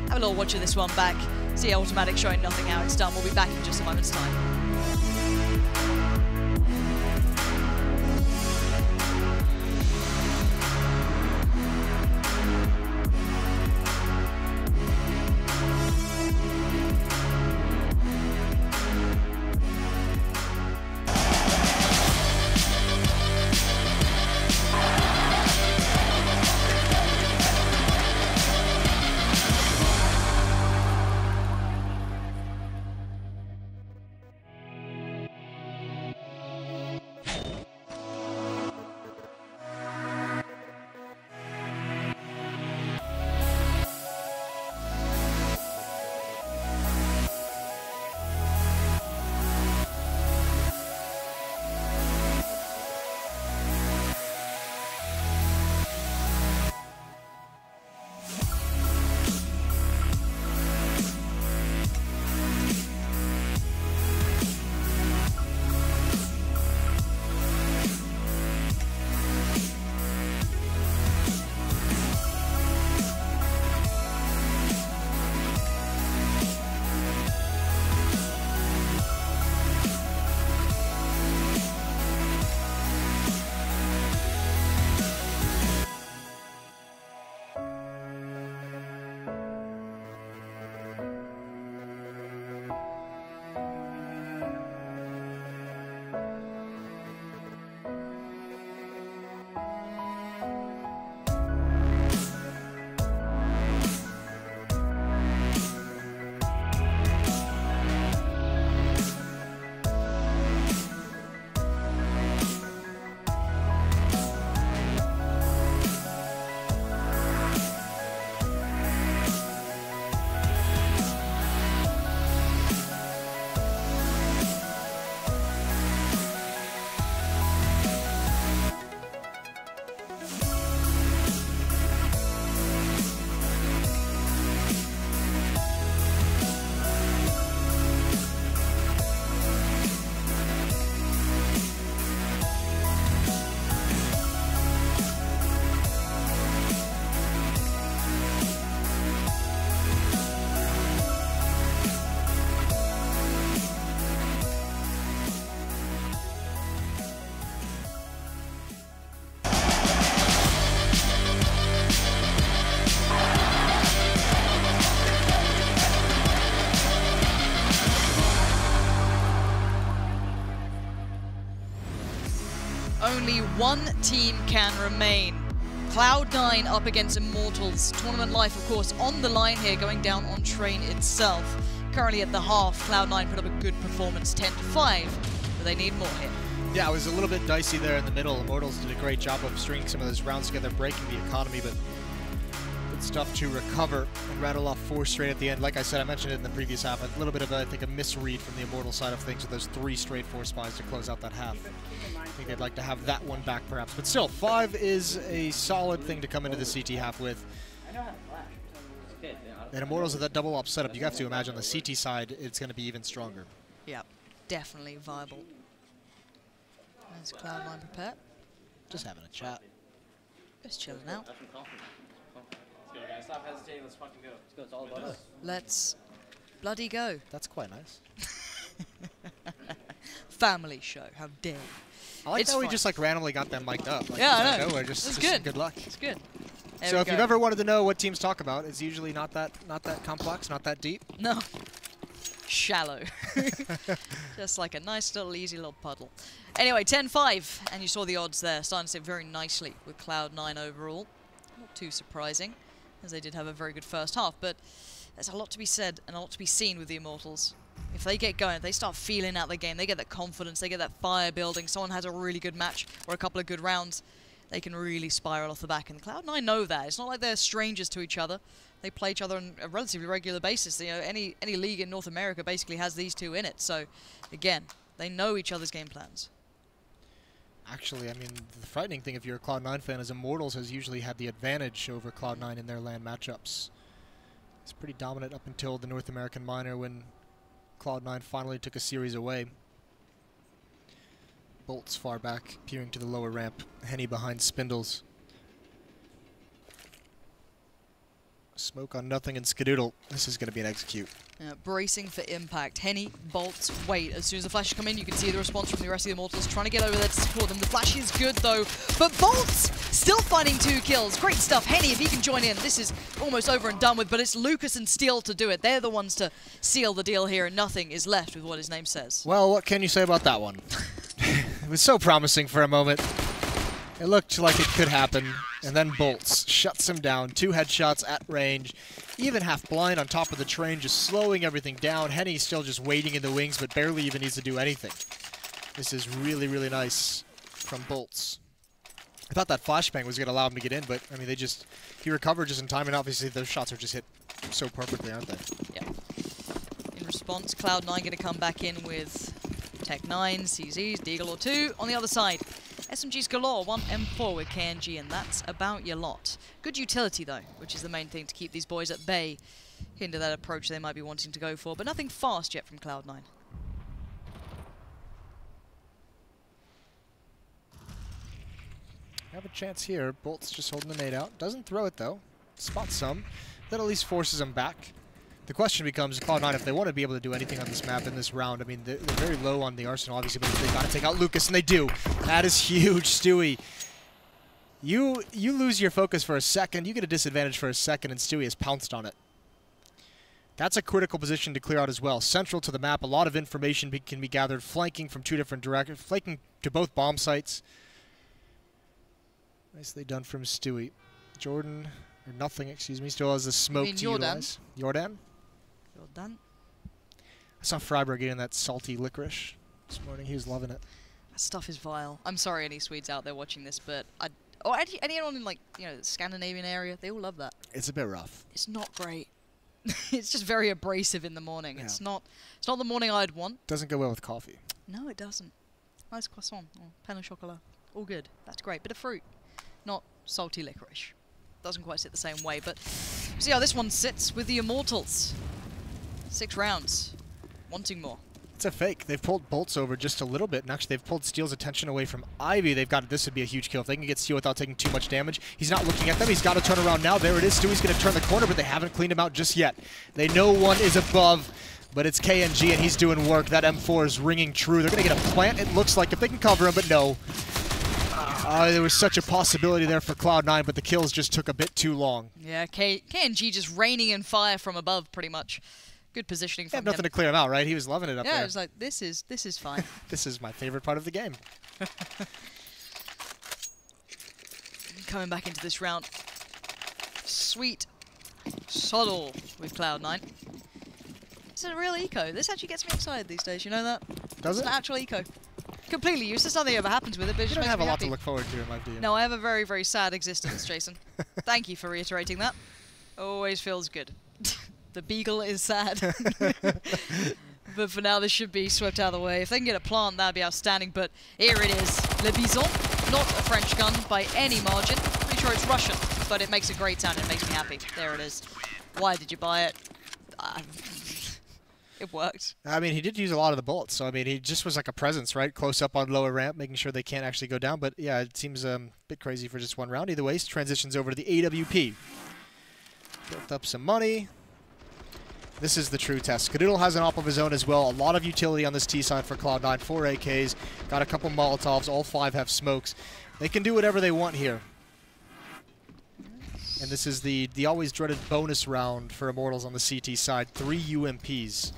Have a little watch of this one back. See Automatic showing nothing how it's done. We'll be back in just a moment's time. Only one team can remain. Cloud9 up against Immortals. Tournament life, of course, on the line here, going down on Train itself. Currently at the half, Cloud9 put up a good performance, 10-5, but they need more here. Yeah, it was a little bit dicey there in the middle. Immortals did a great job of stringing some of those rounds together, breaking the economy, but good stuff to recover and rattle off 4 straight at the end. Like I said, I mentioned it in the previous half, a little bit of, I think, a misread from the Immortal side of things with those 3 straight 4 spies to close out that half. I think they'd like to have that one back, perhaps. But still, 5 is a solid thing to come into the CT half with. And Immortals with that double op setup, you have to imagine on the CT side, it's going to be even stronger. Yep, definitely viable. There's Cloud9 prepared. Just having a chat. Just chilling out. Let's go, guys. Stop hesitating. Let's fucking go. Let's go. It's all about us. Let's bloody go. That's quite nice. Family show. How dare you. I like It's how we fun. just like randomly got them mic'd up. Like, Yeah, I out of know. nowhere, just good. Good luck. It's good. There So we if go. you've ever wanted to know what teams talk about, it's usually not that complex, not that deep. No. Shallow. Just like a nice little easy little puddle. Anyway, 10-5, and you saw the odds there, starting to sit very nicely with Cloud9 overall. Not too surprising, as they did have a very good first half, but there's a lot to be said and a lot to be seen with the Immortals. If they get going, if they start feeling out the game, they get that confidence, they get that fire building, someone has a really good match or a couple of good rounds, they can really spiral off the back. And Cloud9 know that. It's not like they're strangers to each other. They play each other on a relatively regular basis. You know, any league in North America basically has these two in it. So, again, they know each other's game plans. Actually, I mean, the frightening thing if you're a Cloud9 fan is Immortals has usually had the advantage over Cloud9 in their LAN matchups. It's pretty dominant up until the North American minor when Cloud9 finally took a series away. Bolts far back, peering to the lower ramp. Henny behind Spindles. Smoke on nothing and Skadoodle. This is going to be an execute. Bracing for impact. Henny, Bolts, wait. As soon as the flashes come in, you can see the response from the rest of the Immortals trying to get over there to support them. The flash is good, though. But Bolts still finding 2 kills. Great stuff. Henny, if he can join in, this is almost over and done with, but it's Lucas and Steel to do it. They're the ones to seal the deal here, and nothing is left with what his name says. Well, what can you say about that one? It was so promising for a moment. It looked like it could happen, and then Bolts shuts him down. 2 headshots at range, even half blind on top of the train, just slowing everything down. Henny's still just waiting in the wings, but barely even needs to do anything. This is really, really nice from Bolts. I thought that flashbang was going to allow him to get in, but I mean, he recovered just in time, and obviously those shots are just hit so perfectly, aren't they? Yeah. In response, Cloud9 going to come back in with Tech9, CZs, Deagle or 2 on the other side. SMG's galore, 1 M4 with KNG, and that's about your lot. Good utility, though, which is the main thing to keep these boys at bay into that approach they might be wanting to go for, but nothing fast yet from Cloud9. Have a chance here. Bolt's just holding the nade out. Doesn't throw it, though. Spots some. That at least forces him back. The question becomes, Cloud9, if they want to be able to do anything on this map in this round, I mean, they're very low on the arsenal, obviously, but they've got to take out Lucas, and they do. That is huge, Stewie. You lose your focus for a second, you get a disadvantage for a second, and Stewie has pounced on it. That's a critical position to clear out as well. Central to the map, a lot of information can be gathered, flanking from 2 different directions, flanking to both bomb sites. Nicely done from Stewie. Jordan, or nothing, excuse me, still has the smoke to utilize. Jordan? Done. I saw Freiburg getting that salty licorice this morning. He was loving it. That stuff is vile. I'm sorry, any Swedes out there watching this, but anyone in, like, you know, the Scandinavian area, they all love that. It's a bit rough. It's not great. It's just very abrasive in the morning. Yeah. It's not the morning I'd want. Doesn't go well with coffee. No, it doesn't. Nice croissant, pain au chocolat, all good. That's great. Bit of fruit, not salty licorice. Doesn't quite sit the same way, but see how this one sits with the Immortals. 6 rounds, wanting more. It's a fake. They've pulled Bolts over just a little bit, and actually they've pulled Steel's attention away from Ivy. They've got this would be a huge kill if they can get Steel without taking too much damage. He's not looking at them. He's got to turn around now. There it is. Stewie's going to turn the corner, but they haven't cleaned him out just yet. They know one is above, but it's KNG, and he's doing work. That M4 is ringing true. They're going to get a plant, it looks like, if they can cover him, but no. There was such a possibility there for Cloud9, but the kills just took a bit too long. Yeah, KNG just raining in fire from above, pretty much. Good positioning from him. Nothing to clear him out, right? He was loving it up there. Yeah, it was like, this is fine. This is my favorite part of the game. Coming back into this round. Sweet. Subtle with Cloud9. It's a real eco. This actually gets me excited these days, you know that? Does it? It's an actual eco. Completely useless, nothing ever happens with it, but it You just don't makes have me a lot happy. to look forward to in life, do you? No, I have a very, very sad existence, Jason. Thank you for reiterating that. Always feels good. The beagle is sad. But for now, this should be swept out of the way. If they can get a plant, that'd be outstanding. But here it is. Le Bison, not a French gun by any margin. Pretty sure it's Russian, but it makes a great sound. It makes me happy. There it is. Why did you buy it? It worked. I mean, he did use a lot of the bullets, so I mean, he just was like a presence, right? Close up on lower ramp, making sure they can't actually go down. But yeah, it seems a bit crazy for just one round. Either way, transitions over to the AWP. Built up some money. This is the true test. Skadoodle has an op of his own as well. A lot of utility on this T side for Cloud9. 4 AKs, got a couple Molotovs. All 5 have smokes. They can do whatever they want here. And this is the always dreaded bonus round for Immortals on the CT side. 3 UMPs.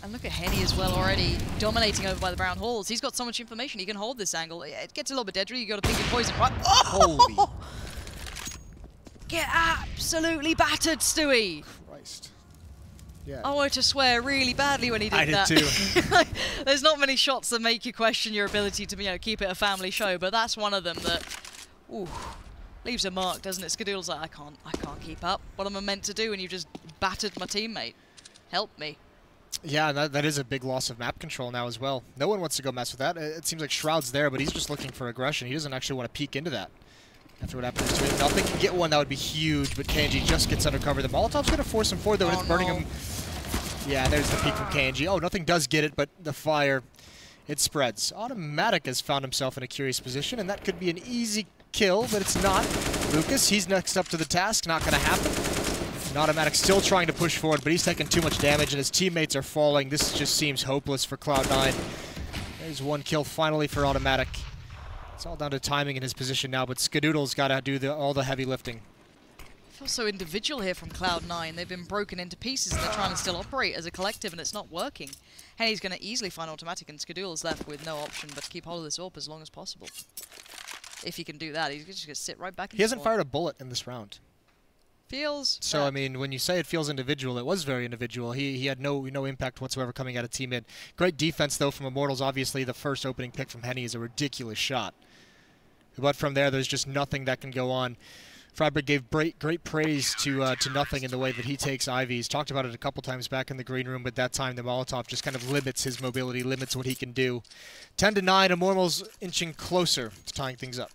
And look at Henny as well already, dominating over by the brown halls. He's got so much information, he can hold this angle. It gets a little bit deadly, you got to pink and poison, right? Oh! Holy. Get absolutely battered, Stewie! Christ. Yeah. I wanted to swear really badly when he did that. I did too. There's not many shots that make you question your ability to, keep it a family show, but that's one of them that, ooh. Leaves a mark, doesn't it? Skadoodle's like, I can't keep up. What am I meant to do when you just battered my teammate? Help me. Yeah, that is a big loss of map control now as well. No one wants to go mess with that. It seems like Shroud's there, but he's just looking for aggression. He doesn't actually want to peek into that. After what happened to him. Now, if they can get one, that would be huge, but Kanji just gets under cover. The Molotov's going to force him forward, though, and it's burning him. Yeah, there's the peek from Kanji. Oh, nothing does get it, but the fire, it spreads. Automatic has found himself in a curious position, and that could be an easy kill, but it's not. Lucas, he's next up to the task. Not going to happen. Automatic still trying to push forward, but he's taking too much damage, and his teammates are falling. This just seems hopeless for Cloud9. There's one kill finally for Automatic. It's all down to timing in his position now, but Skadoodle's got to do all the heavy lifting. It feels so individual here from Cloud9. They've been broken into pieces, and they're trying to still operate as a collective, and it's not working. Henny's going to easily find Automatic, and Skadoodle's left with no option but to keep hold of this AWP as long as possible. If he can do that, he's just going to sit right back in the He hasn't spawn. fired a bullet in this round. Feels So, I mean, when you say it feels individual, it was very individual. He had no impact whatsoever coming out of team mid. Great defense, though, from Immortals. Obviously, the first opening pick from Henny is a ridiculous shot. But from there, there's just nothing that can go on. Freiburg gave great praise to nothing in the way that he takes Ivy. He's talked about it a couple times back in the green room, but that time the Molotov just kind of limits his mobility, limits what he can do. 10-9, Immortals inching closer to tying things up.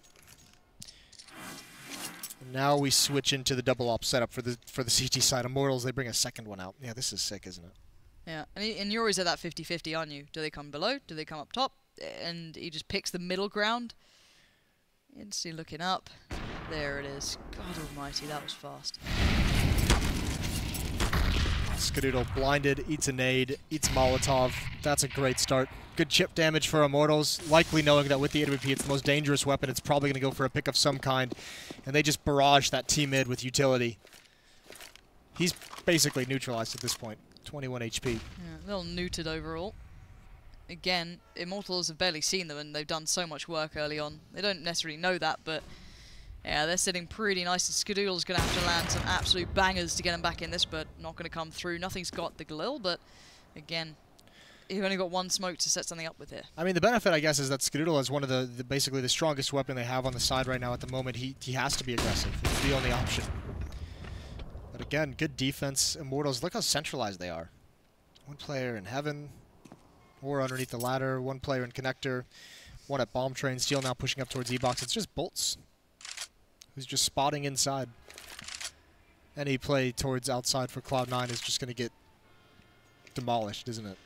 Now we switch into the double op setup for the CT side. Immortals, they bring a second one out. Yeah, this is sick, isn't it? Yeah, and you're always at that 50-50, aren't you? Do they come below? Do they come up top? And he just picks the middle ground. Instantly looking up. There it is. God almighty, that was fast. Skadoodle blinded, eats a nade, eats Molotov. That's a great start. Good chip damage for Immortals, likely knowing that with the AWP it's the most dangerous weapon. It's probably going to go for a pick of some kind. And they just barrage that team mid with utility. He's basically neutralized at this point. 21 HP. Yeah, a little neutered overall. Again, Immortals have barely seen them, and they've done so much work early on. They don't necessarily know that, but yeah, they're sitting pretty nice. Skadoodle's going to have to land some absolute bangers to get him back in this, but not going to come through. Nothing's got the Galil, but again, you've only got one smoke to set something up with here. I mean, the benefit, I guess, is that Skadoodle is one of the basically the strongest weapon they have on the side right now at the moment. He has to be aggressive. It's the only option. But again, good defense. Immortals, look how centralized they are. One player in heaven, or underneath the ladder, one player in connector, one at bomb train, Steel now pushing up towards E-Box. It's just Bolts, who's just spotting inside. Any play towards outside for Cloud9 is just going to get demolished, isn't it?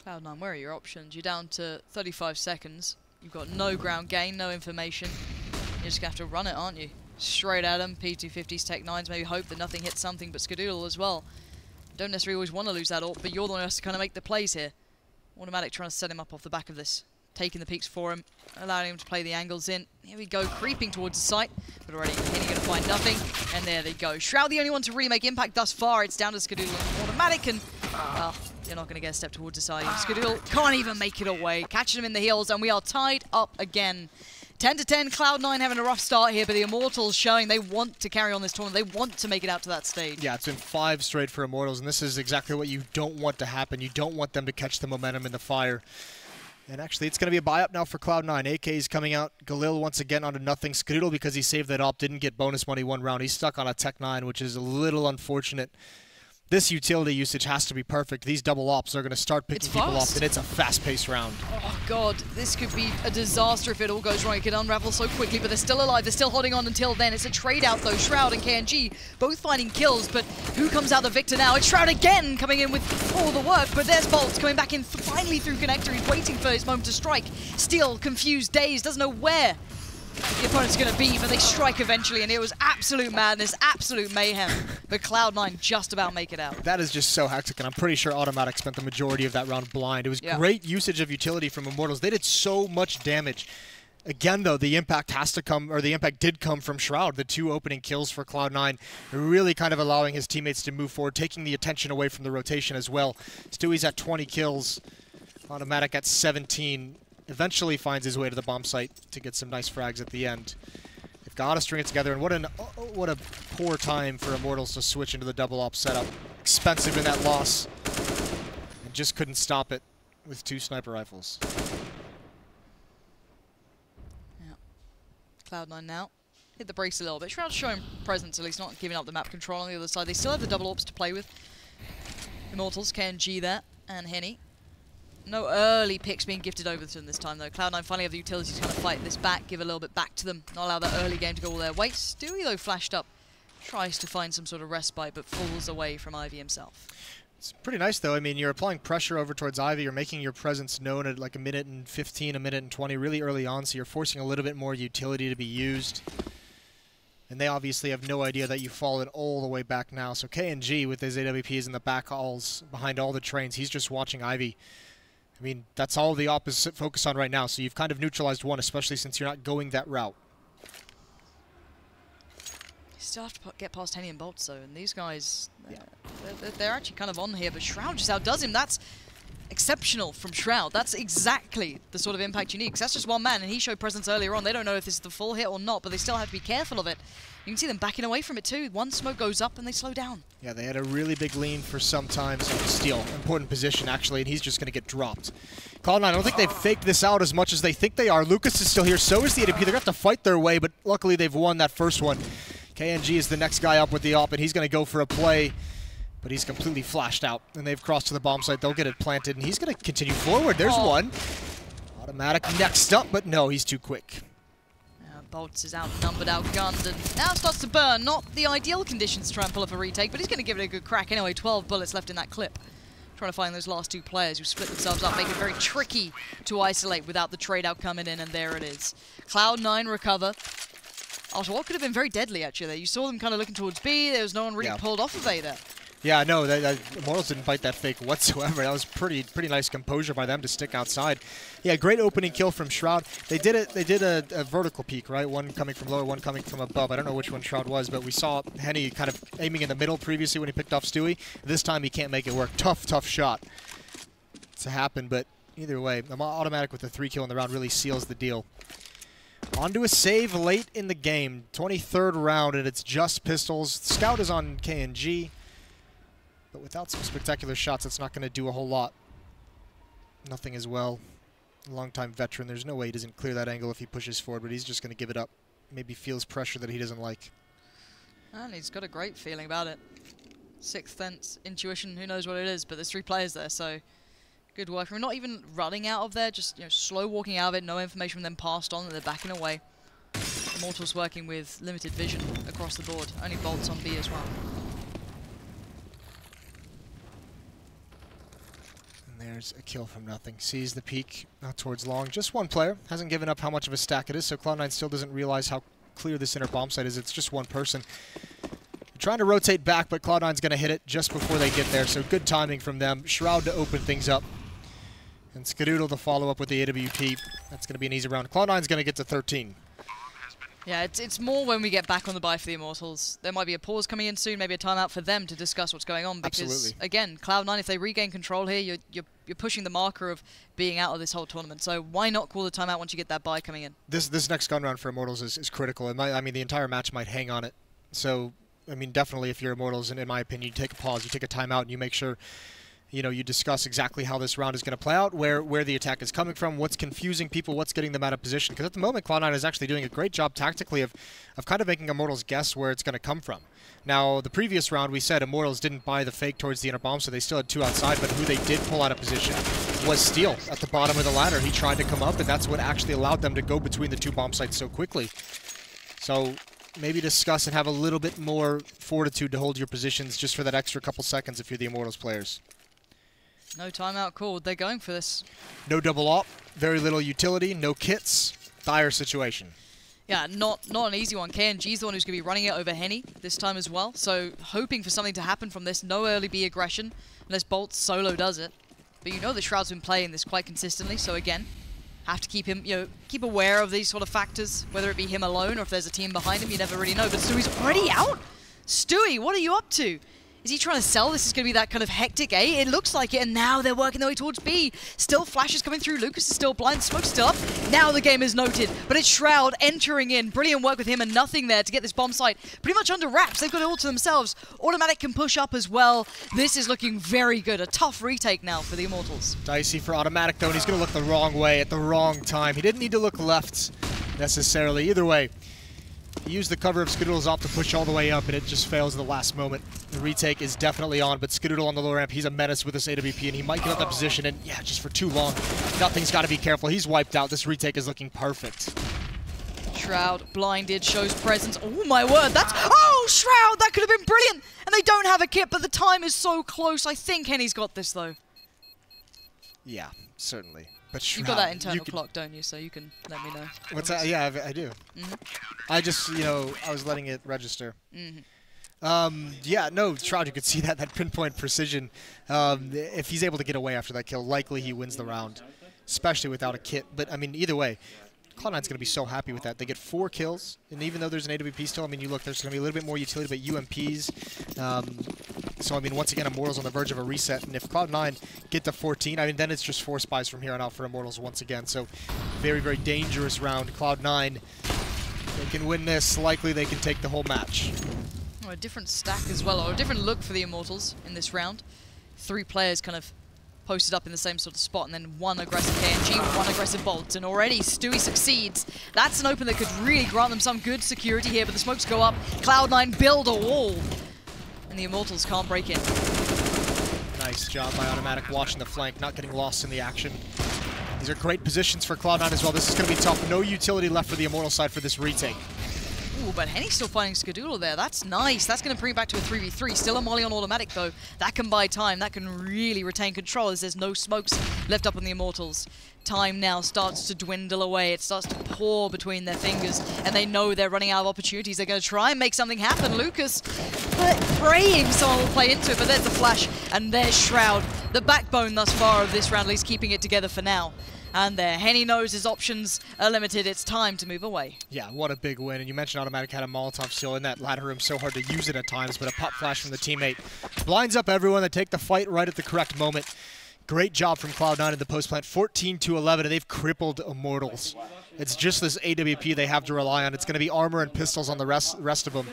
Cloud9, where are your options? You're down to 35 seconds. You've got no ground gain, no information. You're just going to have to run it, aren't you? Straight at them, P250s, Tech 9s, maybe hope that nothing hits something, but Skadoodle as well. Don't necessarily always want to lose that AWP, but you're the one who has to kind of make the plays here. Automatic trying to set him up off the back of this. Taking the peaks for him, allowing him to play the angles in. Here we go, creeping towards the site, but already Henny going to find nothing. And there they go. Shroud the only one to really make impact thus far. It's down to Skadoodle. Automatic, and you're not going to get a step towards the side. Skadoodle can't even make it away. Catching him in the heels, and we are tied up again. 10-10, Cloud9 having a rough start here, but the Immortals showing they want to carry on this tournament. They want to make it out to that stage. Yeah, it's been 5 straight for Immortals, and this is exactly what you don't want to happen. You don't want them to catch the momentum in the fire. And actually, it's going to be a buy-up now for Cloud9. AK is coming out. Galil once again onto nothing. Skadoodle, because he saved that AWP, didn't get bonus money one round. He's stuck on a Tech 9, which is a little unfortunate. This utility usage has to be perfect. These double ops are going to start picking people up, and it's a fast-paced round. Oh, God. This could be a disaster if it all goes wrong. It can unravel so quickly, but they're still alive. They're still holding on until then. It's a trade-out, though. Shroud and KNG both finding kills, but who comes out the victor now? It's Shroud again coming in with all the work, but there's Bolts coming back in finally through connector. He's waiting for his moment to strike. Still confused, dazed, doesn't know where the opponent's going to be, but they strike eventually, and it was absolute madness, absolute mayhem. But Cloud9 just about make it out. That is just so hectic, and I'm pretty sure Automatic spent the majority of that round blind. It was great usage of utility from Immortals. They did so much damage. Again, though, the impact has to come, or the impact did come from Shroud. The 2 opening kills for Cloud9, really kind of allowing his teammates to move forward, taking the attention away from the rotation as well. Stewie's at 20 kills, Automatic at 17. Eventually finds his way to the bomb site to get some nice frags at the end. They've got to string it together, and what a poor time for Immortals to switch into the double op setup. Expensive in that loss, and just couldn't stop it with 2 sniper rifles. Yeah. Cloud9 now. Hit the brakes a little bit. Shroud's showing presence, at least not giving up the map control on the other side. They still have the double orbs to play with. Immortals, KNG there, and Henny. No early picks being gifted over to them this time, though. Cloud9 finally have the utility to kind of fight this back, give a little bit back to them, not allow that early game to go all their way. Stewie, though, flashed up, tries to find some sort of respite, but falls away from Ivy himself. It's pretty nice, though. I mean, you're applying pressure over towards Ivy. You're making your presence known at like a minute and 15, a minute and 20, really early on, so you're forcing a little bit more utility to be used. And they obviously have no idea that you've fallen all the way back now. So KNG with his AWPs in the back halls behind all the trains, he's just watching Ivy. I mean, that's all the opposite focus on right now. So you've kind of neutralized one, especially since you're not going that route. You still have to get past Henny and Bolts, though. And these guys, they're actually kind of on here. But Shroud just outdoes him. That's exceptional from Shroud. That's exactly the sort of impact you need, because that's just one man, and he showed presence earlier on. They don't know if this is the full hit or not, but they still have to be careful of it. You can see them backing away from it too. One smoke goes up and they slow down. Yeah, they had a really big lean for some time. So steal, important position actually, and he's just going to get dropped. Cloud9, I don't think they've faked this out as much as they think they are. Lucas is still here, so is the ADP. They're going to have to fight their way, but luckily they've won that first one. KNG is the next guy up with the op, and he's going to go for a play. But he's completely flashed out, and they've crossed to the bomb site. They'll get it planted, and he's going to continue forward. There's one. Automatic next up, but no, he's too quick. Bolts is outnumbered, outgunned, and now starts to burn. Not the ideal conditions to try and pull off a retake, but he's going to give it a good crack anyway. 12 bullets left in that clip. Trying to find those last two players who split themselves up, make it very tricky to isolate without the trade-out coming in, and there it is. Cloud9 recover. After what could have been very deadly, actually. You saw them kind of looking towards B. There was no one really pulled off of A there. Yeah, no, Immortals didn't bite that fake whatsoever. That was pretty nice composure by them to stick outside. Yeah, great opening kill from Shroud. They did a vertical peek, right? One coming from lower, one coming from above. I don't know which one Shroud was, but we saw Henny kind of aiming in the middle previously when he picked off Stewie. This time he can't make it work. Tough shot to happen, but either way, automatic with the 3 kill in the round really seals the deal. Onto a save late in the game. 23rd round, and it's just pistols. Scout is on KNG. But without some spectacular shots, it's not going to do a whole lot. Nothing as well. Long-time veteran. There's no way he doesn't clear that angle if he pushes forward, but he's just going to give it up. Maybe feels pressure that he doesn't like. And he's got a great feeling about it. Sixth sense, intuition, who knows what it is, but there's 3 players there, so good work. We're not even running out of there, just slow walking out of it, no information from them passed on, and they're backing away. Immortals working with limited vision across the board. Only Bolts on B as well. There's a kill from nothing. Sees the peak towards long. Just one player. Hasn't given up how much of a stack it is, so Cloud9 still doesn't realize how clear this inner bomb site is. It's just one person. They're trying to rotate back, but Cloud9's going to hit it just before they get there, so good timing from them. Shroud to open things up. And Skadoodle to follow up with the AWP. That's going to be an easy round. Cloud9's going to get to 13. Yeah, it's more when we get back on the buy for the Immortals. There might be a pause coming in soon, maybe a timeout for them to discuss what's going on. Because, again, Cloud9, if they regain control here, you're pushing the marker of being out of this whole tournament. So why not call the timeout once you get that buy coming in? This next gun round for Immortals is critical. I mean, the entire match might hang on it. So, I mean, definitely if you're Immortals, and in my opinion, you take a pause, you take a timeout, and you make sure you discuss exactly how this round is going to play out, where the attack is coming from, what's confusing people, what's getting them out of position. Because at the moment, Cloud9 is actually doing a great job tactically of kind of making Immortals guess where it's going to come from. Now, the previous round, we said Immortals didn't buy the fake towards the inner bomb, so they still had 2 outside, but who they did pull out of position was Steel at the bottom of the ladder. He tried to come up, and that's what actually allowed them to go between the 2 bomb sites so quickly. So maybe discuss and have a little bit more fortitude to hold your positions just for that extra couple seconds if you're the Immortals players. No timeout called. They're going for this. No double op, very little utility, no kits. Dire situation. Yeah, not an easy one. KNG's the one who's going to be running it over Henny this time as well. So hoping for something to happen from this. No early B aggression unless Bolt solo does it. But you know the Shroud's been playing this quite consistently. So again, have to keep him, keep aware of these sort of factors. Whether it be him alone or if there's a team behind him, you never really know. But Stewie's already out. Stewie, what are you up to? Is he trying to sell? This is going to be that kind of hectic A. It looks like it, and now they're working their way towards B. Still flashes coming through. Lucas is still blind. Smoke's still up. Now the game is noted, but it's Shroud entering in. Brilliant work with him and nothing there to get this bomb site pretty much under wraps. They've got it all to themselves. Automatic can push up as well. This is looking very good. A tough retake now for the Immortals. Dicey for Automatic, though, and he's going to look the wrong way at the wrong time. He didn't need to look left. necessarily. Either way, he used the cover of Skadoodle's op to push all the way up, and it just fails at the last moment. The retake is definitely on, but Skadoodle on the low ramp, he's a menace with this AWP, and he might give up that position, and yeah, just for too long. Nothing's got to be careful. He's wiped out. This retake is looking perfect. Shroud, blinded, shows presence. Oh my word, that's... Oh, Shroud, that could have been brilliant! And they don't have a kit, but the time is so close. I think Henny's got this, though. Yeah, certainly. But Shroud, You've got that internal clock, don't you? So you can let me know. What's that? Yeah, I do. I just, you know, I was letting it register. Yeah, no, Shroud, you could see that pinpoint precision. If he's able to get away after that kill, likely he wins the round, especially without a kit. But, I mean, either way, Cloud9's going to be so happy with that. They get 4 kills, and even though there's an AWP still, I mean, you look, there's going to be a little bit more utility, but UMPs. So, I mean, once again, Immortals on the verge of a reset, and if Cloud9 get to 14, I mean, then it's just 4 spies from here on out for Immortals once again. So, very, very dangerous round. Cloud9, they can win this. Likely they can take the whole match. Oh, a different stack as well, or a different look for the Immortals in this round. 3 players kind of posted up in the same sort of spot, and then 1 aggressive KNG, 1 aggressive Bolt, and already Stewie succeeds. That's an open that could really grant them some good security here, but the smokes go up. Cloud9 build a wall, and the Immortals can't break in. Nice job by Automatic watching the flank, not getting lost in the action. These are great positions for Cloud9 as well. This is going to be tough. No utility left for the Immortal side for this retake. Ooh, but Henny's still finding Skadoodle there. That's nice. That's going to bring it back to a 3v3. Still a molly on Automatic, though. That can buy time. That can really retain control as there's no smokes left up on the Immortals. Time now starts to dwindle away. It starts to pour between their fingers, and they know they're running out of opportunities. They're going to try and make something happen. Lucas praying someone will play into it, but there's the flash, and there's Shroud. The backbone thus far of this round, at least keeping it together for now. And there, Henny knows his options are limited. It's time to move away. Yeah, what a big win. And you mentioned Automatic had a Molotov still in that ladder room. So hard to use it at times, but a pop flash from the teammate blinds up everyone. They take the fight right at the correct moment. Great job from Cloud9 in the post plant. 14-11, and they've crippled Immortals. It's just this AWP they have to rely on. It's going to be armor and pistols on the rest of them.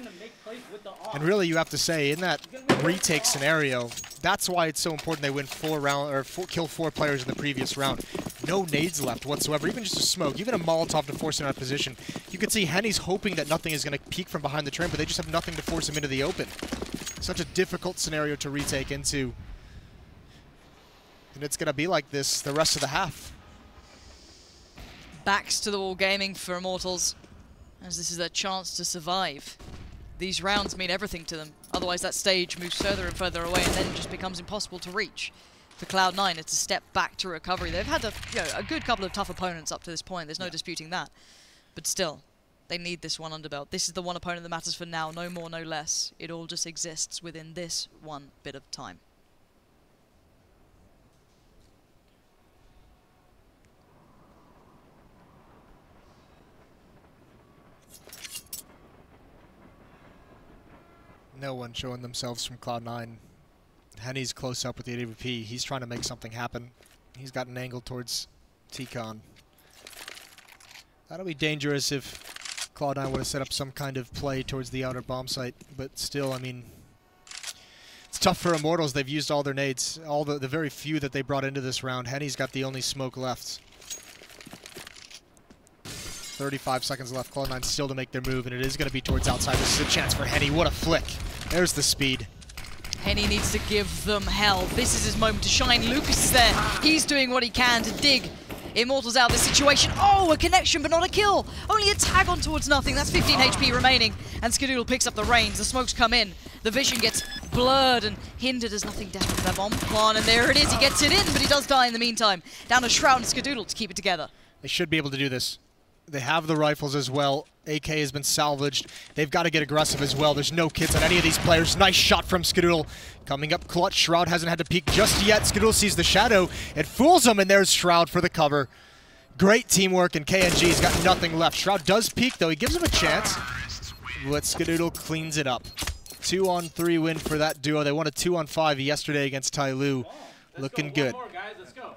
And really, you have to say, in that retake scenario, that's why it's so important they win 4 rounds or kill 4 players in the previous round. No nades left whatsoever, even just a smoke, even a Molotov to force him out of position. You can see Henny's hoping that nothing is going to peek from behind the train, but they just have nothing to force him into the open. Such a difficult scenario to retake into. And it's going to be like this the rest of the half. Backs to the wall gaming for Immortals, as this is their chance to survive. These rounds mean everything to them. Otherwise, that stage moves further and further away, and then just becomes impossible to reach. For Cloud9, it's a step back to recovery. They've had a good couple of tough opponents up to this point. There's no disputing that. But still, they need this one underbelt. This is the one opponent that matters for now. No more, no less. It all just exists within this one bit of time. No one showing themselves from Cloud9. Henny's close up with the AWP. He's trying to make something happen. He's got an angle towards T-Con. That'll be dangerous if Cloud9 would have set up some kind of play towards the outer bomb site. But still, I mean, it's tough for Immortals. They've used all their nades, all the very few that they brought into this round. Henny's got the only smoke left. 35 seconds left. Cloud9 still to make their move, and it is going to be towards outside. This is a chance for Henny. What a flick. There's the speed. Henny needs to give them hell. This is his moment to shine. Lucas is there. He's doing what he can to dig Immortals out of this situation. Oh, a connection, but not a kill. Only a tag on towards nothing. That's 15 HP remaining. And Skadoodle picks up the reins. The smokes come in. The vision gets blurred and hindered as nothing down with their bomb plan. And there it is. He gets it in, but he does die in the meantime. Down to Shroud and Skadoodle to keep it together. They should be able to do this. They have the rifles as well. AK has been salvaged. They've got to get aggressive as well. There's no kits on any of these players. Nice shot from Skadoodle. Coming up clutch. Shroud hasn't had to peek just yet. Skadoodle sees the shadow. It fools him, and there's Shroud for the cover. Great teamwork, and KNG's got nothing left. Shroud does peek, though. He gives him a chance. But Skadoodle cleans it up. 2-on-3 win for that duo. They won a 2-on-5 yesterday against Tyloo. Looking good. One more, guys. Let's go.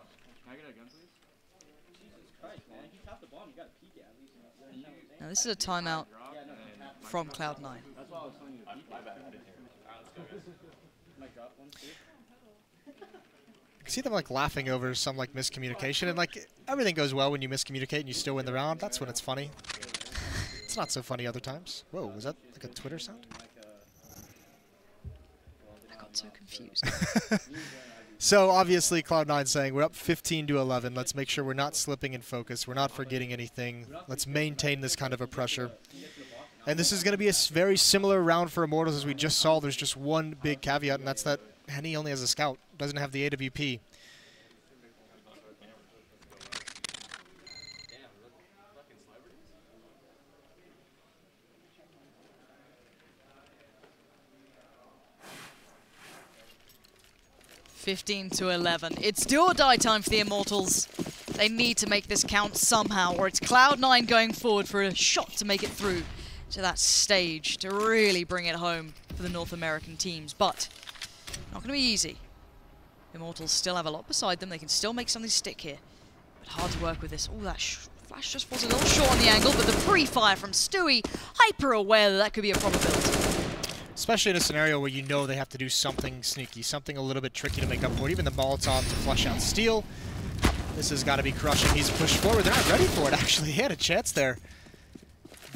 Now this is a timeout from Cloud9. I see them like laughing over some like miscommunication, and like everything goes well when you miscommunicate and you still win the round. That's when it's funny. It's not so funny other times. Whoa, was that like a Twitter sound? I got so confused. So obviously Cloud9 saying we're up 15-11. Let's make sure we're not slipping in focus. We're not forgetting anything. Let's maintain this kind of a pressure. And this is going to be a very similar round for Immortals as we just saw. There's just one big caveat, and that's that Henny only has a scout, doesn't have the AWP. 15-11. It's do or die time for the Immortals. They need to make this count somehow, or it's Cloud9 going forward for a shot to make it through to that stage, to really bring it home for the North American teams. But not going to be easy. Immortals still have a lot beside them. They can still make something stick here. But hard to work with this. Oh, that flash just was a little short on the angle, but the pre-fire from Stewie, hyper aware that could be a probability. Especially in a scenario where you know they have to do something sneaky, something a little bit tricky to make up for it. Even the Molotov to flush out Steel. This has got to be crushing. He's pushed forward. They're not ready for it, actually. He had a chance there.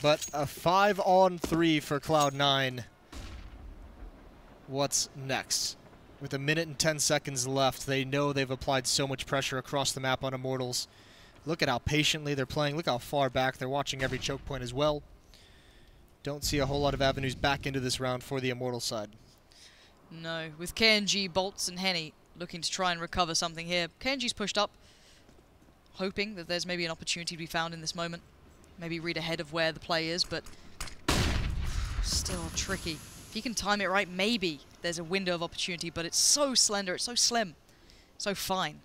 But a 5-on-3 for Cloud9. What's next? With 1 minute and 10 seconds left, they know they've applied so much pressure across the map on Immortals. Look at how patiently they're playing. Look how far back. They're watching every choke point as well. Don't see a whole lot of avenues back into this round for the Immortal side. No, with KNG, Bolts, and Henny looking to try and recover something here. KNG's pushed up, hoping that there's maybe an opportunity to be found in this moment. Maybe read ahead of where the play is, but still tricky. If he can time it right, maybe there's a window of opportunity, but it's so slender, it's so slim, so fine.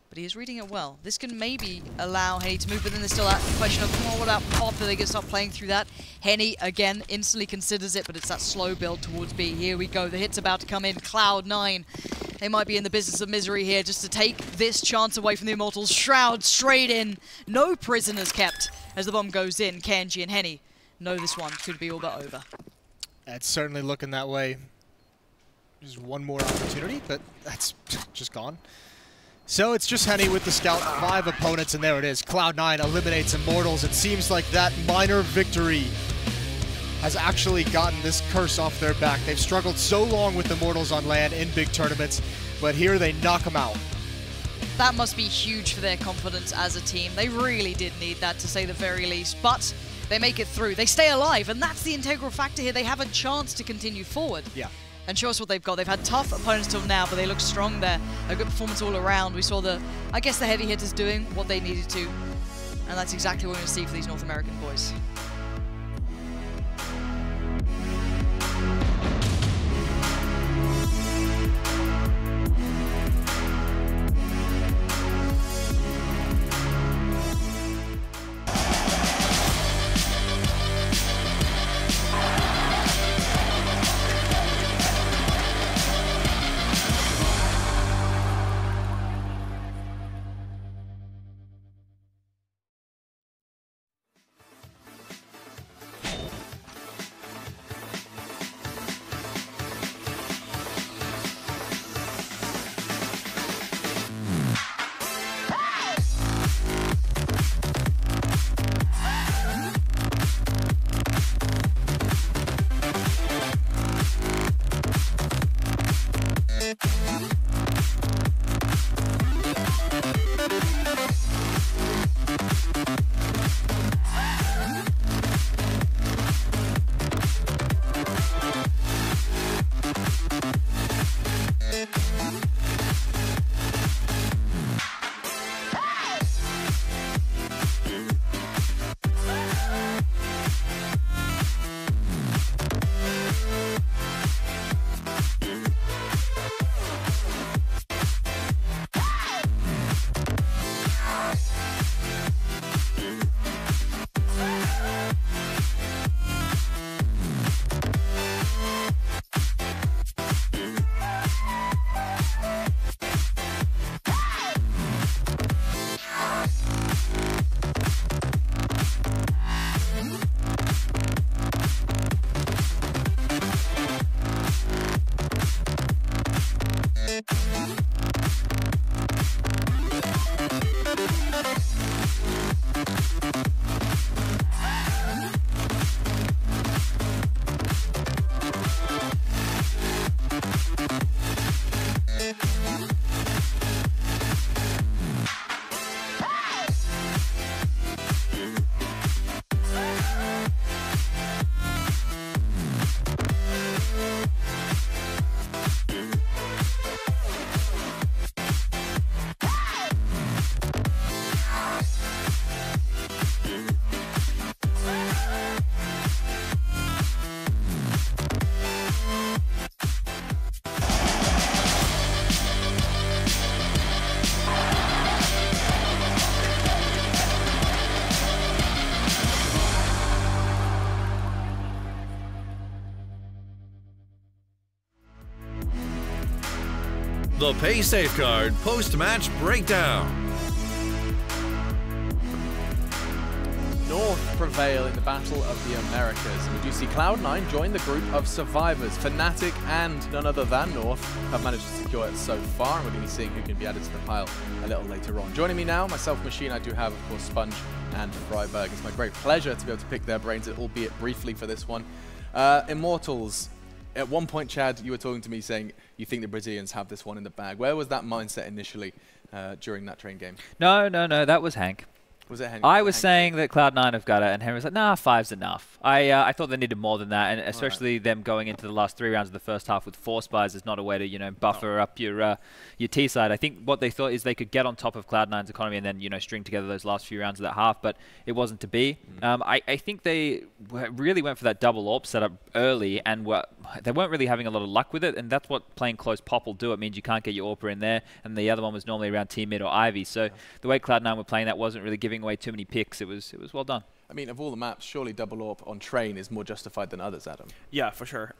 But he is reading it well. This can maybe allow Henny to move, but then there's still that question of, come on, what about Pop? Are they going to start playing through that? Henny, again, instantly considers it, but it's that slow build towards B. Here we go. The hit's about to come in. Cloud9. They might be in the business of misery here just to take this chance away from the Immortals. Shroud straight in. No prisoners kept as the bomb goes in. Kenji and Henny know this one could be all but over. It's certainly looking that way. There's one more opportunity, but that's just gone. So it's just Henny with the scout, 5 opponents, and there it is. Cloud9 eliminates Immortals. It seems like that minor victory has actually gotten this curse off their back. They've struggled so long with Immortals on LAN in big tournaments, but here they knock them out. That must be huge for their confidence as a team. They really did need that, to say the very least, but they make it through. They stay alive, and that's the integral factor here. They have a chance to continue forward. Yeah. And show us what they've got. They've had tough opponents till now, but they look strong there. A good performance all around. We saw I guess the heavy hitters doing what they needed to. And that's exactly what we're going to see for these North American boys. The Pay Safeguard post-match breakdown. North prevail in the Battle of the Americas. And we do see Cloud9 join the group of survivors. Fnatic and none other than North have managed to secure it so far, and we're going to be seeing who can be added to the pile a little later on. Joining me now, myself, Machine, I do have, of course, Sponge and Freiberg. It's my great pleasure to be able to pick their brains, albeit briefly for this one. Immortals. At one point, Chad, you were talking to me saying you think the Brazilians have this one in the bag. Where was that mindset initially during that train game? No, that was Hank. Was it Hank? I was saying that Cloud9 have got it, and Henry was like, nah, 5's enough. I thought they needed more than that, and especially them going into the last 3 rounds of the first half with 4 spies is not a way to, you know, buffer up your T side. I think what they thought is they could get on top of Cloud9's economy and then, you know, string together those last few rounds of that half, but it wasn't to be. I think they really went for that double AWP setup early, and they weren't really having a lot of luck with it, and that's what playing close pop will do. It means you can't get your AWPer in there, and the other one was normally around T mid or Ivy. So the way Cloud9 were playing that wasn't really giving away too many picks. It was well done. I mean, of all the maps, surely double AWP on Train is more justified than others, Adam. Yeah, for sure.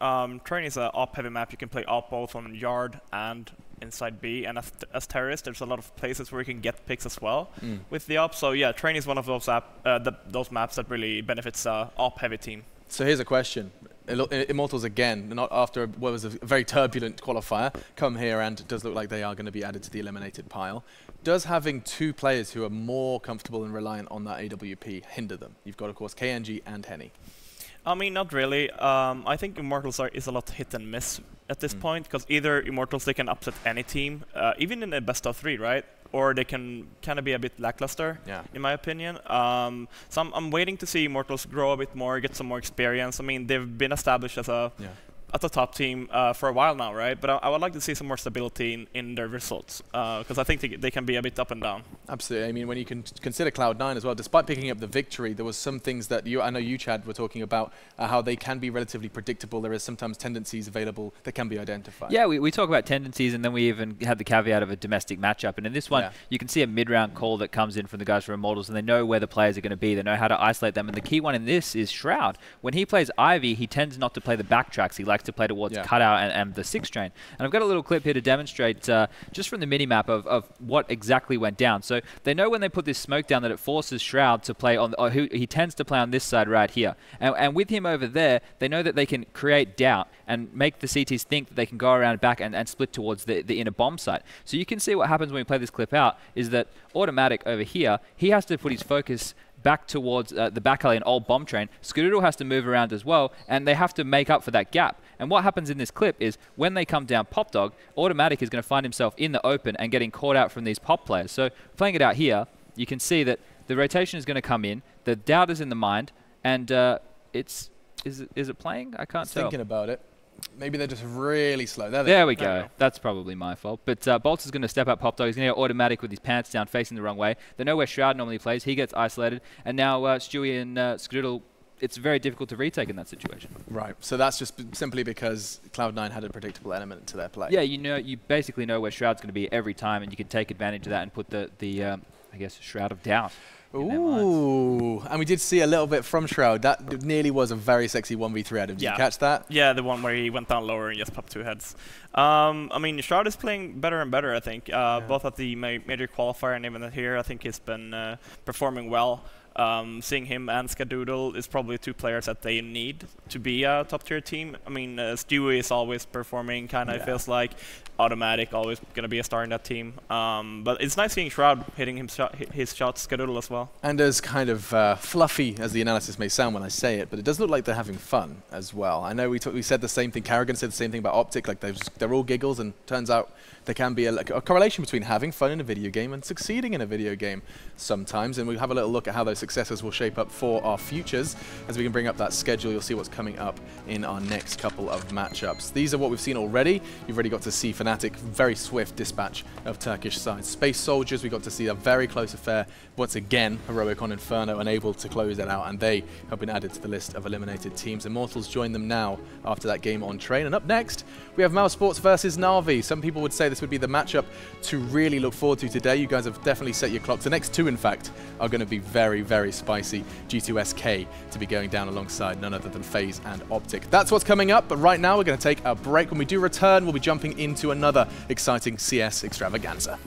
Train is an AWP-heavy map. You can play AWP both on Yard and inside B. And as terrorists, there's a lot of places where you can get picks as well with the AWP. So yeah, Train is one of those those maps that really benefits AWP-heavy team. So here's a question. Immortals again, not after what was a very turbulent qualifier, come here and it does look like they are going to be added to the eliminated pile. Does having 2 players who are more comfortable and reliant on that AWP hinder them? You've got, of course, KNG and Henny. I mean, not really. I think Immortals is a lot hit and miss at this point, because either Immortals, they can upset any team, even in a best of 3, right? Or they can kind of be a bit lackluster, in my opinion. So I'm waiting to see Immortals grow a bit more, get some more experience. I mean, they've been established as a top team for a while now, right? But I would like to see some more stability in their results, because I think they can be a bit up and down. Absolutely. I mean, when you can consider Cloud9 as well, despite picking up the victory, there was some things that I know you, Chad, were talking about, how they can be relatively predictable. There is sometimes tendencies available that can be identified. Yeah, we talk about tendencies, and then we even had the caveat of a domestic matchup. And in this one, you can see a mid-round call that comes in from the guys from Immortals, and they know where the players are going to be. They know how to isolate them. And the key one in this is Shroud. When he plays Ivy, he tends not to play the backtracks. He likes to play towards Cutout and the 6 train. And I've got a little clip here to demonstrate just from the mini-map of what exactly went down. So they know when they put this smoke down that it forces Shroud to play on, he tends to play on this side right here. And with him over there, they know that they can create doubt and make the CTs think that they can go around back and split towards the inner bomb site. So you can see what happens when we play this clip out is that Automatic over here, he has to put his focus back towards the back alley and old bomb train. Skadoodle has to move around as well, and they have to make up for that gap. And what happens in this clip is when they come down Pop Dog, Automatic is going to find himself in the open and getting caught out from these pop players. So playing it out here, you can see that the rotation is going to come in, the doubt is in the mind, and is it playing? I can't tell. Thinking about it. Maybe they're just really slow. There we go. That's probably my fault. But Bolts is going to step up Pop Dog. He's going to go Automatic with his pants down, facing the wrong way. They know where Shroud normally plays. He gets isolated. And now Stewie and Skadoodle, it's very difficult to retake in that situation. Right. So that's just simply because Cloud9 had a predictable element to their play. Yeah, you basically know where Shroud's going to be every time, and you can take advantage of that and put the I guess, Shroud of Doubt. Ooh, and we did see a little bit from Shroud. That nearly was a very sexy 1v3, Adam. Did you catch that? Yeah, the one where he went down lower and just popped 2 heads. I mean, Shroud is playing better and better, I think. Both at the major qualifier and even here, I think he's been performing well. Seeing him and Skadoodle is probably 2 players that they need to be a top-tier team. I mean, Stewie is always performing, kind of feels like. Automatic, always going to be a star in that team. But it's nice seeing Shroud hitting his shots, Skadoodle as well. And as kind of fluffy as the analysis may sound when I say it, but it does look like they're having fun as well. I know we said the same thing, Carrigan said the same thing about Optic, like they're all giggles, and turns out there can be a correlation between having fun in a video game and succeeding in a video game sometimes. And we'll have a little look at how those successes will shape up for our futures. As we can bring up that schedule, you'll see what's coming up in our next couple of matchups. These are what we've seen already. You've already got to see Fnatic, very swift dispatch of Turkish side. Space Soldiers, we got to see a very close affair. Once again, Heroic on Inferno unable to close it out, and they have been added to the list of eliminated teams. Immortals join them now after that game on Train. And up next, we have Mouse Sports versus Na'Vi. Some people would say this would be the matchup to really look forward to today. You guys have definitely set your clocks. The next 2, in fact, are going to be very, very spicy. G2SK to be going down alongside none other than FaZe and Optic. That's what's coming up, but right now we're going to take a break. When we do return, we'll be jumping into to another exciting CS extravaganza.